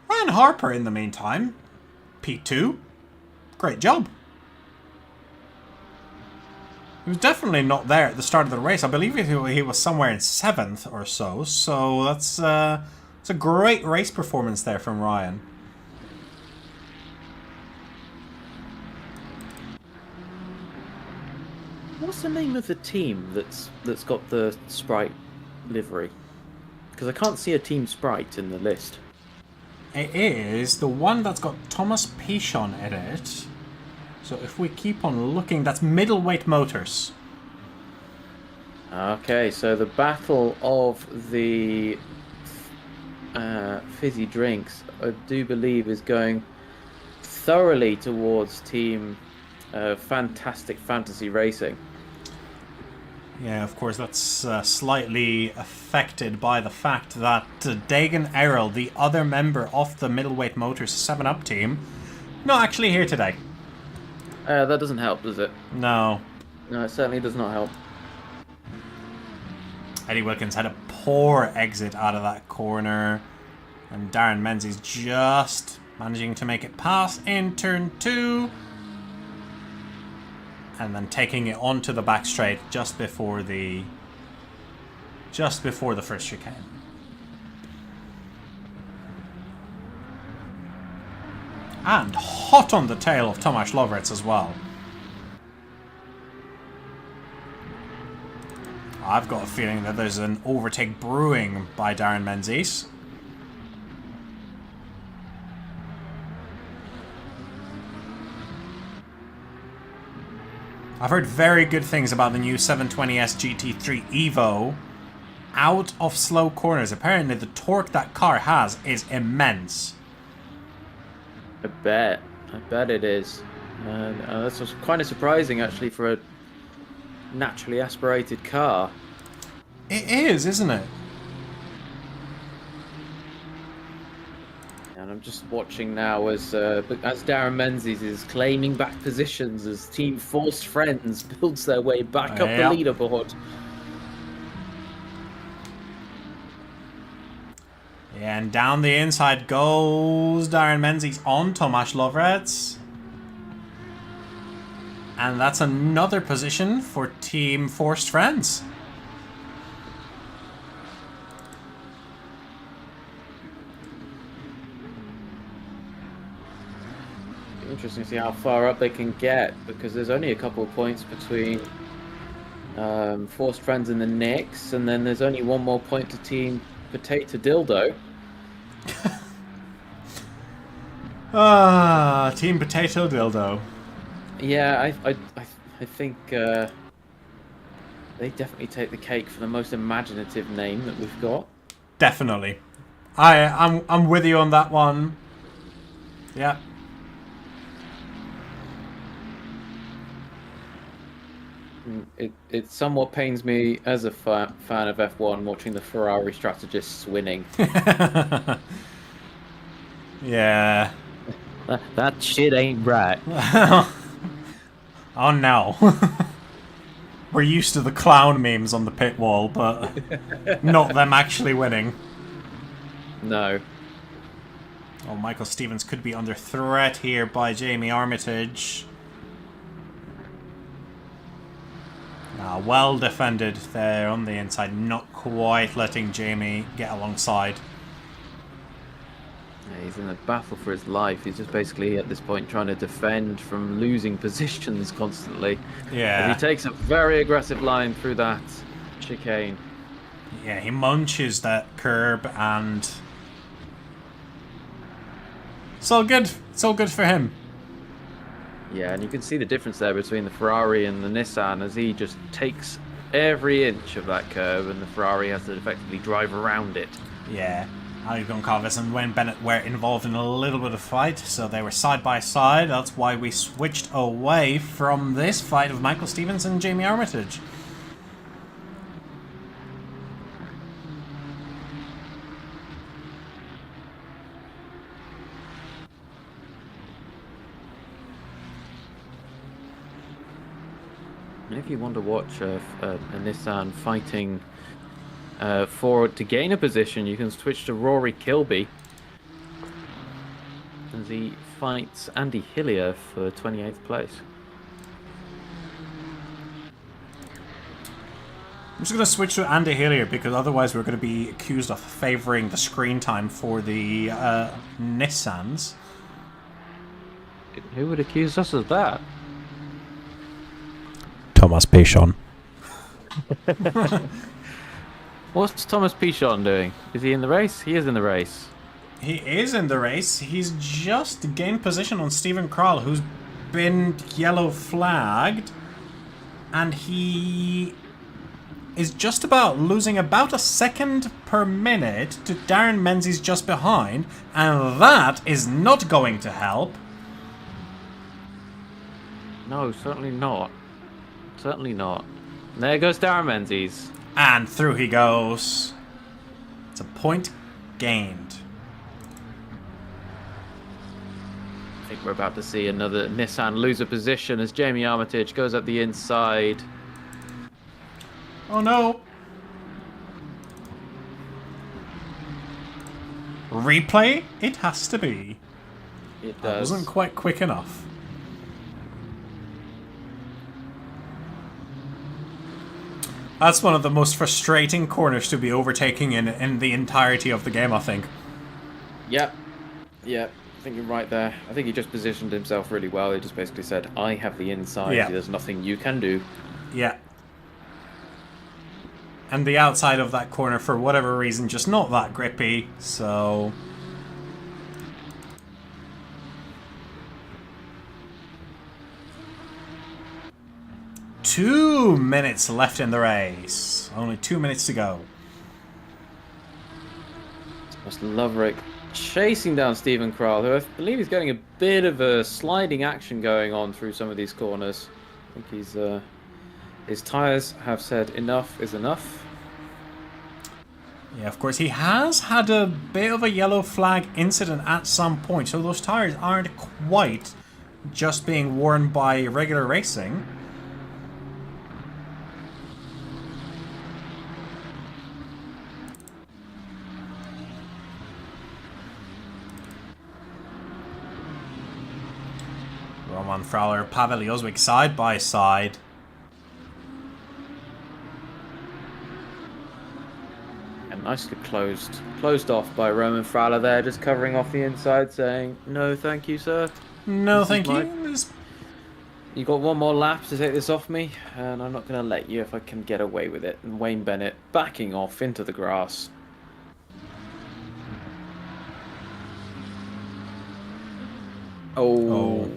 Ryan Harper in the meantime, P2. Great job. He was definitely not there at the start of the race. I believe he was somewhere in 7th or so. So that's it's a great race performance there from Ryan.
What's the name of the team that's got the Sprite livery? Because I can't see a Team Sprite in the list.
It is the one that's got Thomas Pichon in it. So if we keep on looking, that's Middleweight Motors.
Okay, so the battle of the fizzy drinks, I do believe, is going thoroughly towards Team Fantastic Fantasy Racing.
Yeah, of course, that's slightly affected by the fact that Dagan Errol, the other member of the Middleweight Motors 7-Up team, not actually here today.
That doesn't help, does it?
No.
No, it certainly does not help.
Eddie Wilkins had a poor exit out of that corner. And Darren Menzies just managing to make it past in turn 2. And then taking it onto the back straight just before the first chicane. And hot on the tail of Tomasz Lovretz as well. I've got a feeling that there's an overtake brewing by Darren Menzies. I've heard very good things about the new 720S GT3 Evo out of slow corners. Apparently the torque that car has is immense.
I bet it is. That's kind of surprising actually for a naturally aspirated car.
It is, isn't it?
And I'm just watching now as Darren Menzies is claiming back positions as Team Forced Friends builds their way back up the leaderboard.
Yeah, and down the inside goes Darren Menzies on Tomasz Lovretz. And that's another position for Team Forced Friends.
Interesting to see how far up they can get, because there's only a couple of points between Forced Friends and the Knicks, and then there's only one more point to Team Potato Dildo.
Team Potato Dildo.
Yeah, I think they definitely take the cake for the most imaginative name that we've got.
Definitely. I'm with you on that one. Yeah.
It somewhat pains me as a fan of F1 watching the Ferrari strategists winning.
Yeah.
That shit ain't right.
Oh no. We're used to the clown memes on the pit wall, but not them actually winning.
No.
Oh, Michael Stevens could be under threat here by Jamie Armitage. Well defended there on the inside, not quite letting Jamie get alongside.
Yeah, he's in a battle for his life. He's just basically at this point trying to defend from losing positions constantly.
Yeah.
As he takes a very aggressive line through that chicane.
Yeah, he munches that curb and it's all good. It's all good for him.
Yeah, and you can see the difference there between the Ferrari and the Nissan as he just takes every inch of that curve and the Ferrari has to effectively drive around it.
Yeah. Ali Goncalves and Wayne Bennett were involved in a little bit of fight, so they were side by side. That's why we switched away from this fight of Michael Stevens and Jamie Armitage.
And if you want to watch a Nissan fighting to gain a position, you can switch to Rory Kilby as he fights Andy Hillier for 28th place.
I'm just going to switch to Andy Hillier because otherwise we're going to be accused of favouring the screen time for the Nissans.
Who would accuse us of that?
Thomas Pichon.
What's Thomas Pichon doing? Is he in the race? He is in the race.
He is in the race. He's just gained position on Stephen Krall, who's been yellow flagged. And he is just about losing about a second per minute to Darren Menzies just behind. And that is not going to help.
No, certainly not. Certainly not. And there goes Darren Menzies.
And through he goes. It's a point gained.
I think we're about to see another Nissan lose a position as Jamie Armitage goes up the inside.
Oh no. Replay? It has to be.
It does.
That wasn't quite quick enough. That's one of the most frustrating corners to be overtaking in the entirety of the game, I think.
Yep. Yep. I think you're right there. I think he just positioned himself really well. He just basically said, I have the inside.
Yeah.
There's nothing you can do.
Yeah. And the outside of that corner, for whatever reason, just not that grippy, so... Two minutes left in the race. Only 2 minutes to go.
Thomas Loverick chasing down Stephen Krall, who I believe is getting a bit of a sliding action going on through some of these corners. I think he's his tyres have said enough is enough.
Yeah, of course, he has had a bit of a yellow flag incident at some point, so those tyres aren't quite just being worn by regular racing. Roman Fowler, Pavel Jozwiak side by side.
And nicely closed off by Roman Fowler there, just covering off the inside, saying, "No, thank you, sir.
No, thank you.
You got one more lap to take this off me, and I'm not going to let you if I can get away with it." And Wayne Bennett backing off into the grass. Oh.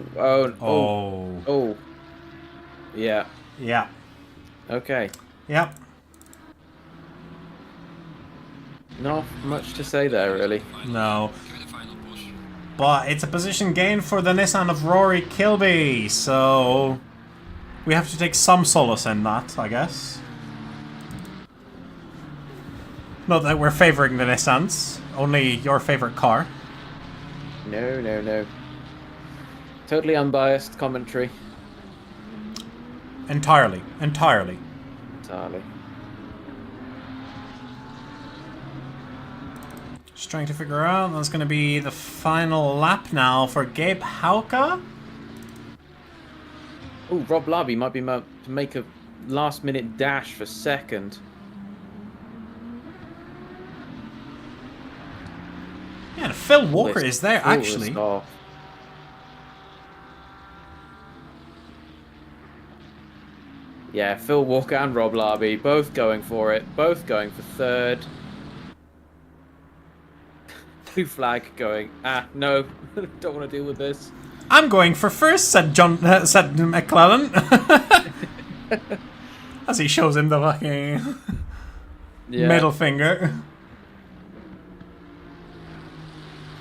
Yeah.
Yeah.
Okay.
Yep.
Not much to say there, really.
No. But it's a position gain for the Nissan of Rory Kilby, so we have to take some solace in that, I guess. Not that we're favouring the Nissans, only your favourite car.
No, no, no. Totally unbiased commentary.
Entirely.
Entirely.
Just trying to figure out. That's going to be the final lap now for Gabe Hauka.
Oh, Rob Larby might be to make a last-minute dash for second.
Yeah, and Phil Walker is there, actually.
Yeah, Phil Walker and Rob Larby both going for it. Both going for third. Blue flag going. No, don't want to deal with this.
I'm going for first, said McClellan. As he shows him the fucking middle finger.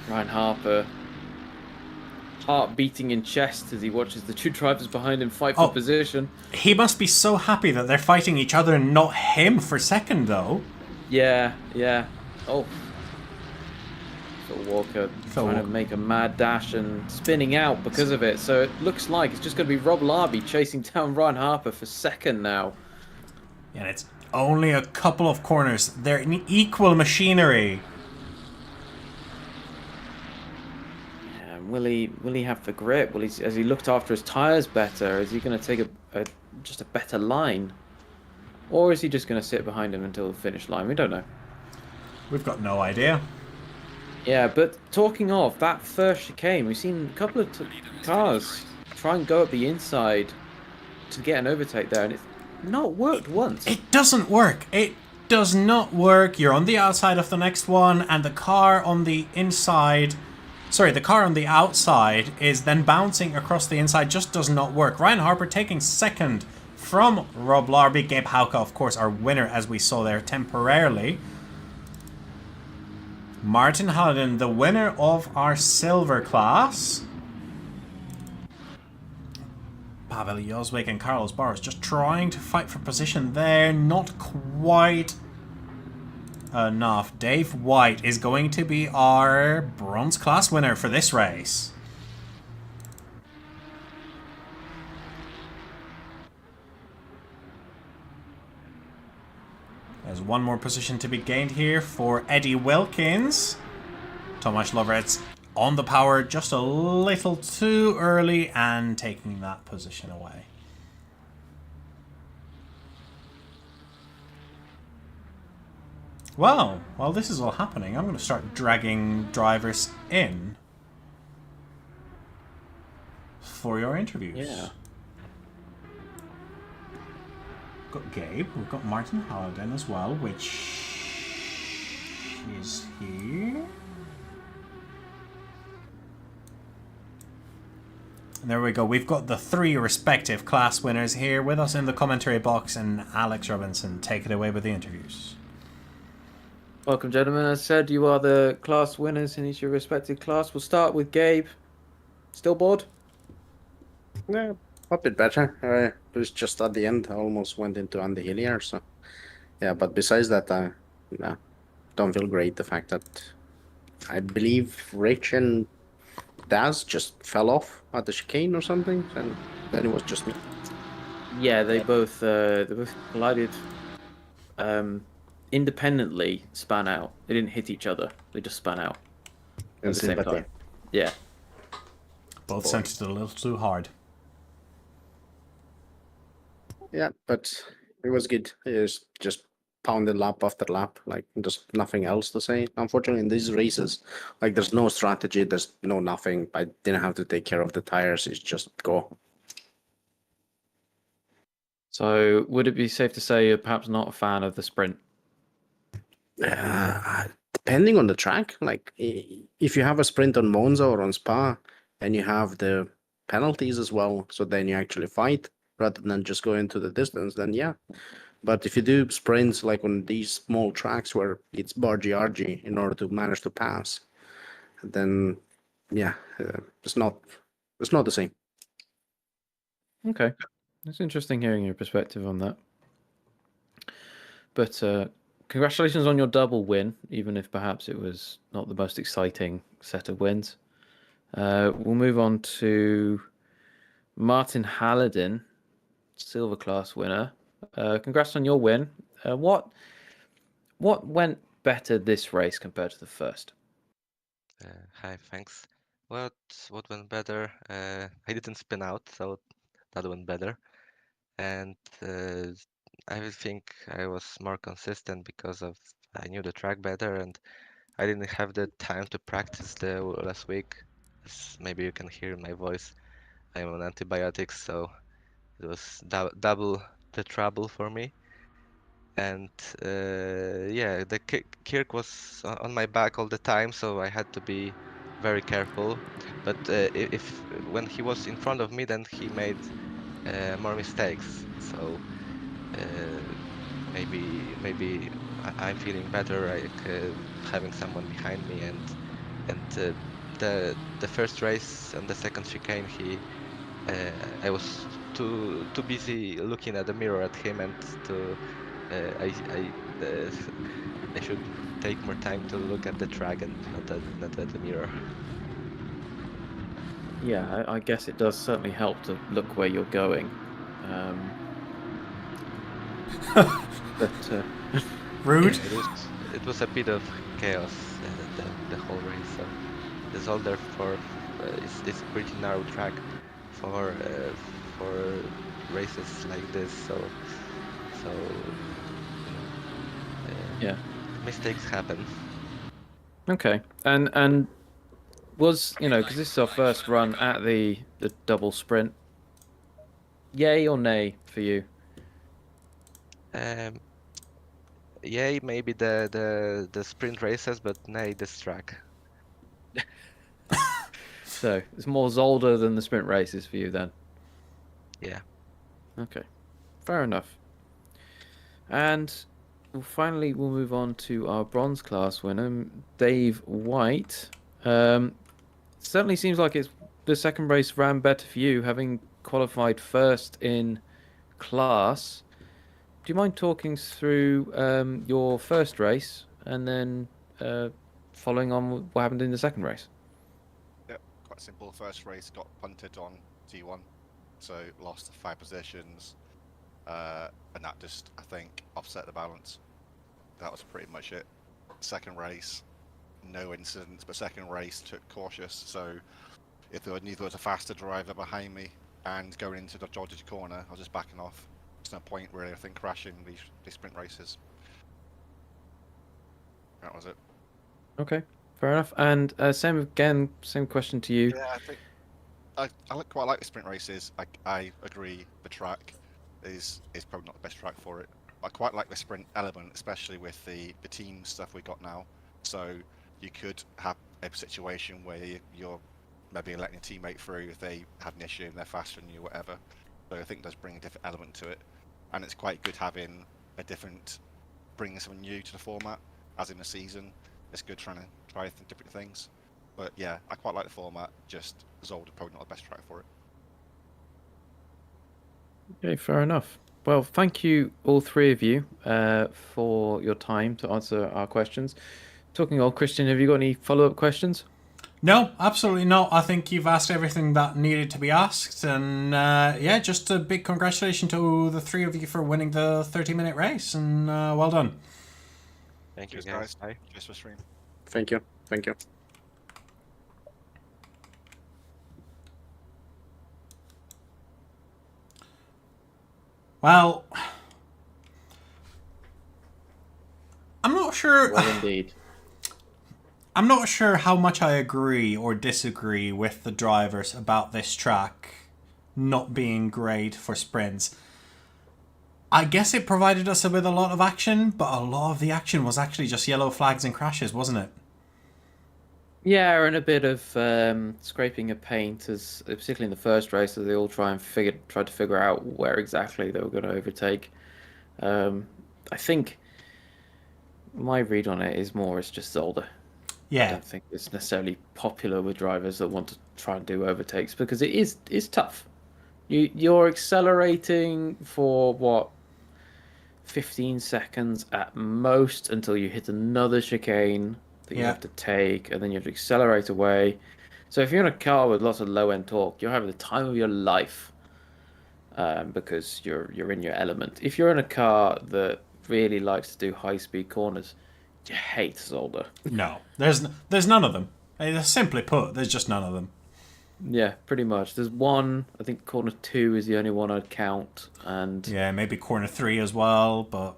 Ryan Harper, heart beating in chest as he watches the two drivers behind him fight for position.
He must be so happy that they're fighting each other and not him for second, though.
Yeah, yeah. Oh. Phil Walker trying to make a mad dash and spinning out because of it. So it looks like it's just going to be Rob Larby chasing down Ryan Harper for second now.
Yeah, and it's only a couple of corners. They're in equal machinery.
Yeah, will he have the grip? Has he looked after his tyres better? Is he going to take just a better line? Or is he just going to sit behind him until the finish line? We don't know.
We've got no idea.
Yeah, but talking of that first chicane, we've seen a couple of cars try and go up the inside to get an overtake there, and it's not worked once.
It doesn't work. It does not work. You're on the outside of the next one, and the car on the inside... Sorry, the car on the outside is then bouncing across the inside. Just does not work. Ryan Harper taking second from Rob Larby. Gabe Hauka, of course, our winner, as we saw there temporarily. Martin Hallinan, the winner of our silver class. Pavel Jozwik and Carlos Barros just trying to fight for position there. Not quite enough. Dave White is going to be our bronze class winner for this race. There's one more position to be gained here for Eddie Wilkins. Tomasz Lovretz on the power just a little too early and taking that position away. Well, while this is all happening, I'm going to start dragging drivers in for your interviews.
Yeah.
We've got Gabe, we've got Martin Hallinan as well, which is here. And there we go, we've got the three respective class winners here with us in the commentary box, and Alex Robinson, take it away with the interviews.
Welcome, gentlemen. As said, you are the class winners in each of your respective class. We'll start with Gabe. Still bored?
Yeah, a bit better. It was just at the end. I almost went into Andy Hillier, so yeah. But besides that, no, don't feel great. The fact that I believe Rich and Daz just fell off at the chicane or something, and then it was just me.
Yeah, they both collided. Independently span out. They didn't hit each other. They just span out at the same time. Yeah.
Both sent it a little too hard.
Yeah, but it was good. It was just pounded lap after lap, like just nothing else to say. Unfortunately, in these races, like there's no strategy, there's no nothing. I didn't have to take care of the tires. It's just go.
So, would it be safe to say you're perhaps not a fan of the sprint?
Depending on the track, like if you have a sprint on Monza or on Spa, and you have the penalties as well, so then you actually fight rather than just go into the distance, then yeah. But if you do sprints like on these small tracks where it's bargy-argy in order to manage to pass, then yeah, it's not the same.
Okay. It's interesting hearing your perspective on that. But congratulations on your double win, even if perhaps it was not the most exciting set of wins. We'll move on to Martin Halladin, silver class winner. Congrats on your win. What went better this race compared to the first?
Hi, thanks. What went better? I didn't spin out, so that went better. And I think I was more consistent because I knew the track better, and I didn't have the time to practice the last week. As maybe you can hear in my voice, I'm on antibiotics, so it was double the trouble for me. And yeah, the Kirk was on my back all the time, so I had to be very careful. But if when he was in front of me, then he made more mistakes. So maybe I'm feeling better, like having someone behind me, and the first race and the second chicane, I was too busy looking at the mirror at him, and to uh, I should take more time to look at the track and not at the mirror.
Yeah, I guess it does certainly help to look where you're going. But
rude.
It was a bit of chaos the whole race. So the Zolder is a pretty narrow track for races like this. So
yeah,
mistakes happen.
okay, and was because this is our first run at the double sprint. Yay or nay for you?
Yay, maybe the sprint races, but nay, this track.
So it's more Zolder than the sprint races for you then.
Yeah.
Okay, fair enough. And finally, we'll move on to our bronze class winner, Dave White. Certainly seems like the second race ran better for you, having qualified first in class. Do you mind talking through your first race and then following on with what happened in the second race?
Yep, quite simple. First race got punted on T1, so lost 5 positions, and that just, I think, offset the balance. That was pretty much it. Second race, no incidents, but second race took cautious, so if there neither was a faster driver behind me and going into the Georgia corner, I was just backing off. There's no point really, I think, crashing these sprint races. That was it.
Okay, fair enough. And same question to you.
Yeah, I think I quite like the sprint races. I agree the track is probably not the best track for it. I quite like the sprint element, especially with the team stuff we got now. So you could have a situation where you're maybe letting a teammate through if they have an issue and they're faster than you, whatever. So I think it does bring a different element to it, and it's quite good having bringing something new to the format, as in the season. It's good trying to try different things. But yeah, I quite like the format. Just Zolder probably not the best track for it.
Okay, fair enough. Well, thank you all three of you for your time to answer our questions. Talking of Christian, have you got any follow-up questions?
No, absolutely not. I think you've asked everything that needed to be asked. And yeah, just a big congratulations to the three of you for winning the 30-minute race. And well done.
Thank you,
guys.
Bye.
Cheers for stream.
Thank you. Thank you.
Well, I'm not sure.
Well, indeed.
I'm not sure how much I agree or disagree with the drivers about this track not being great for sprints. I guess it provided us with a lot of action, but a lot of the action was actually just yellow flags and crashes, wasn't it?
Yeah, and a bit of scraping of paint, as particularly in the first race, as they all tried to figure out where exactly they were going to overtake. I think my read on it is more it's just Zolder.
Yeah.
I don't think it's necessarily popular with drivers that want to try and do overtakes, because it's tough. You're accelerating for what, 15 seconds at most until you hit another chicane that you have to take, and then you have to accelerate away. So if you're in a car with lots of low-end torque, you're having the time of your life, because you're in your element. If you're in a car that really likes to do high-speed corners, you hate Zolder.
No, there's none of them. Simply put, there's just none of them.
Yeah, pretty much. There's one. I think corner 2 is the only one I'd count, and
yeah, maybe corner 3 as well, but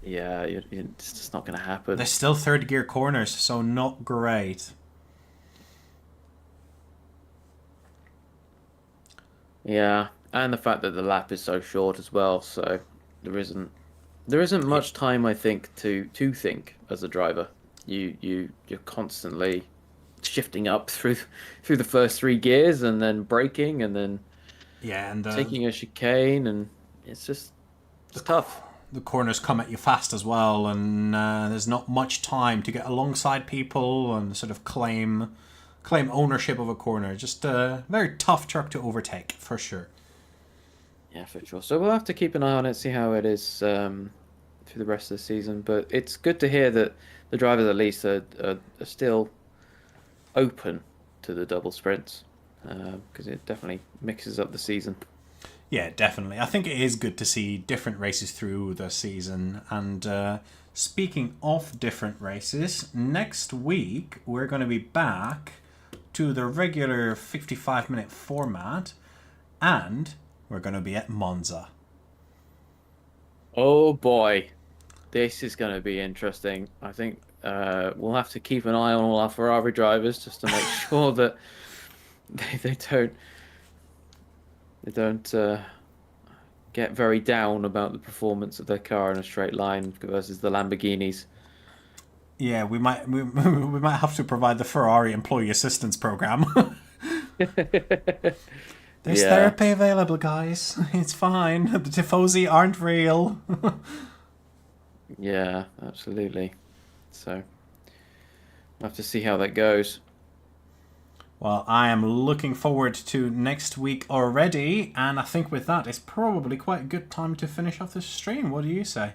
yeah, it's just not going to happen.
They're still third gear corners, so not great.
Yeah, and the fact that the lap is so short as well, so there isn't much time, I think, to think as a driver. You're constantly shifting up through the first 3 gears, and then braking, and then taking a chicane, and it's tough.
The corners come at you fast as well, and there's not much time to get alongside people and sort of claim ownership of a corner. Just a very tough truck to overtake, for sure.
Yeah, for sure. So we'll have to keep an eye on it, see how it is through the rest of the season. But it's good to hear that the drivers at least are still open to the double sprints, because it definitely mixes up the season.
Yeah, definitely. I think it is good to see different races through the season. And speaking of different races, next week we're going to be back to the regular 55-minute format, and we're going to be at Monza.
Oh boy, this is going to be interesting. I think we'll have to keep an eye on all our Ferrari drivers just to make sure that they don't get very down about the performance of their car in a straight line versus the Lamborghinis.
Yeah, we might have to provide the Ferrari employee assistance program. There's therapy available, guys. It's fine. The Tifosi aren't real.
Yeah, absolutely. So we'll have to see how that goes.
Well, I am looking forward to next week already, and I think with that, it's probably quite a good time to finish off this stream. What do you say?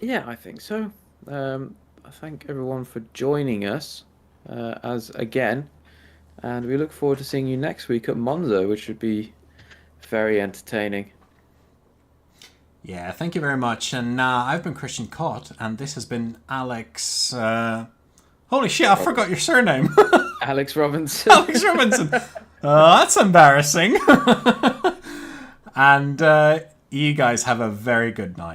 Yeah, I think so. I thank everyone for joining us as again, and we look forward to seeing you next week at Monza, which should be very entertaining.
Yeah, thank you very much. And I've been Christian Cott, and this has been Alex. Holy shit, I forgot your surname.
Alex Robinson.
Alex Robinson. That's embarrassing. And you guys have a very good night.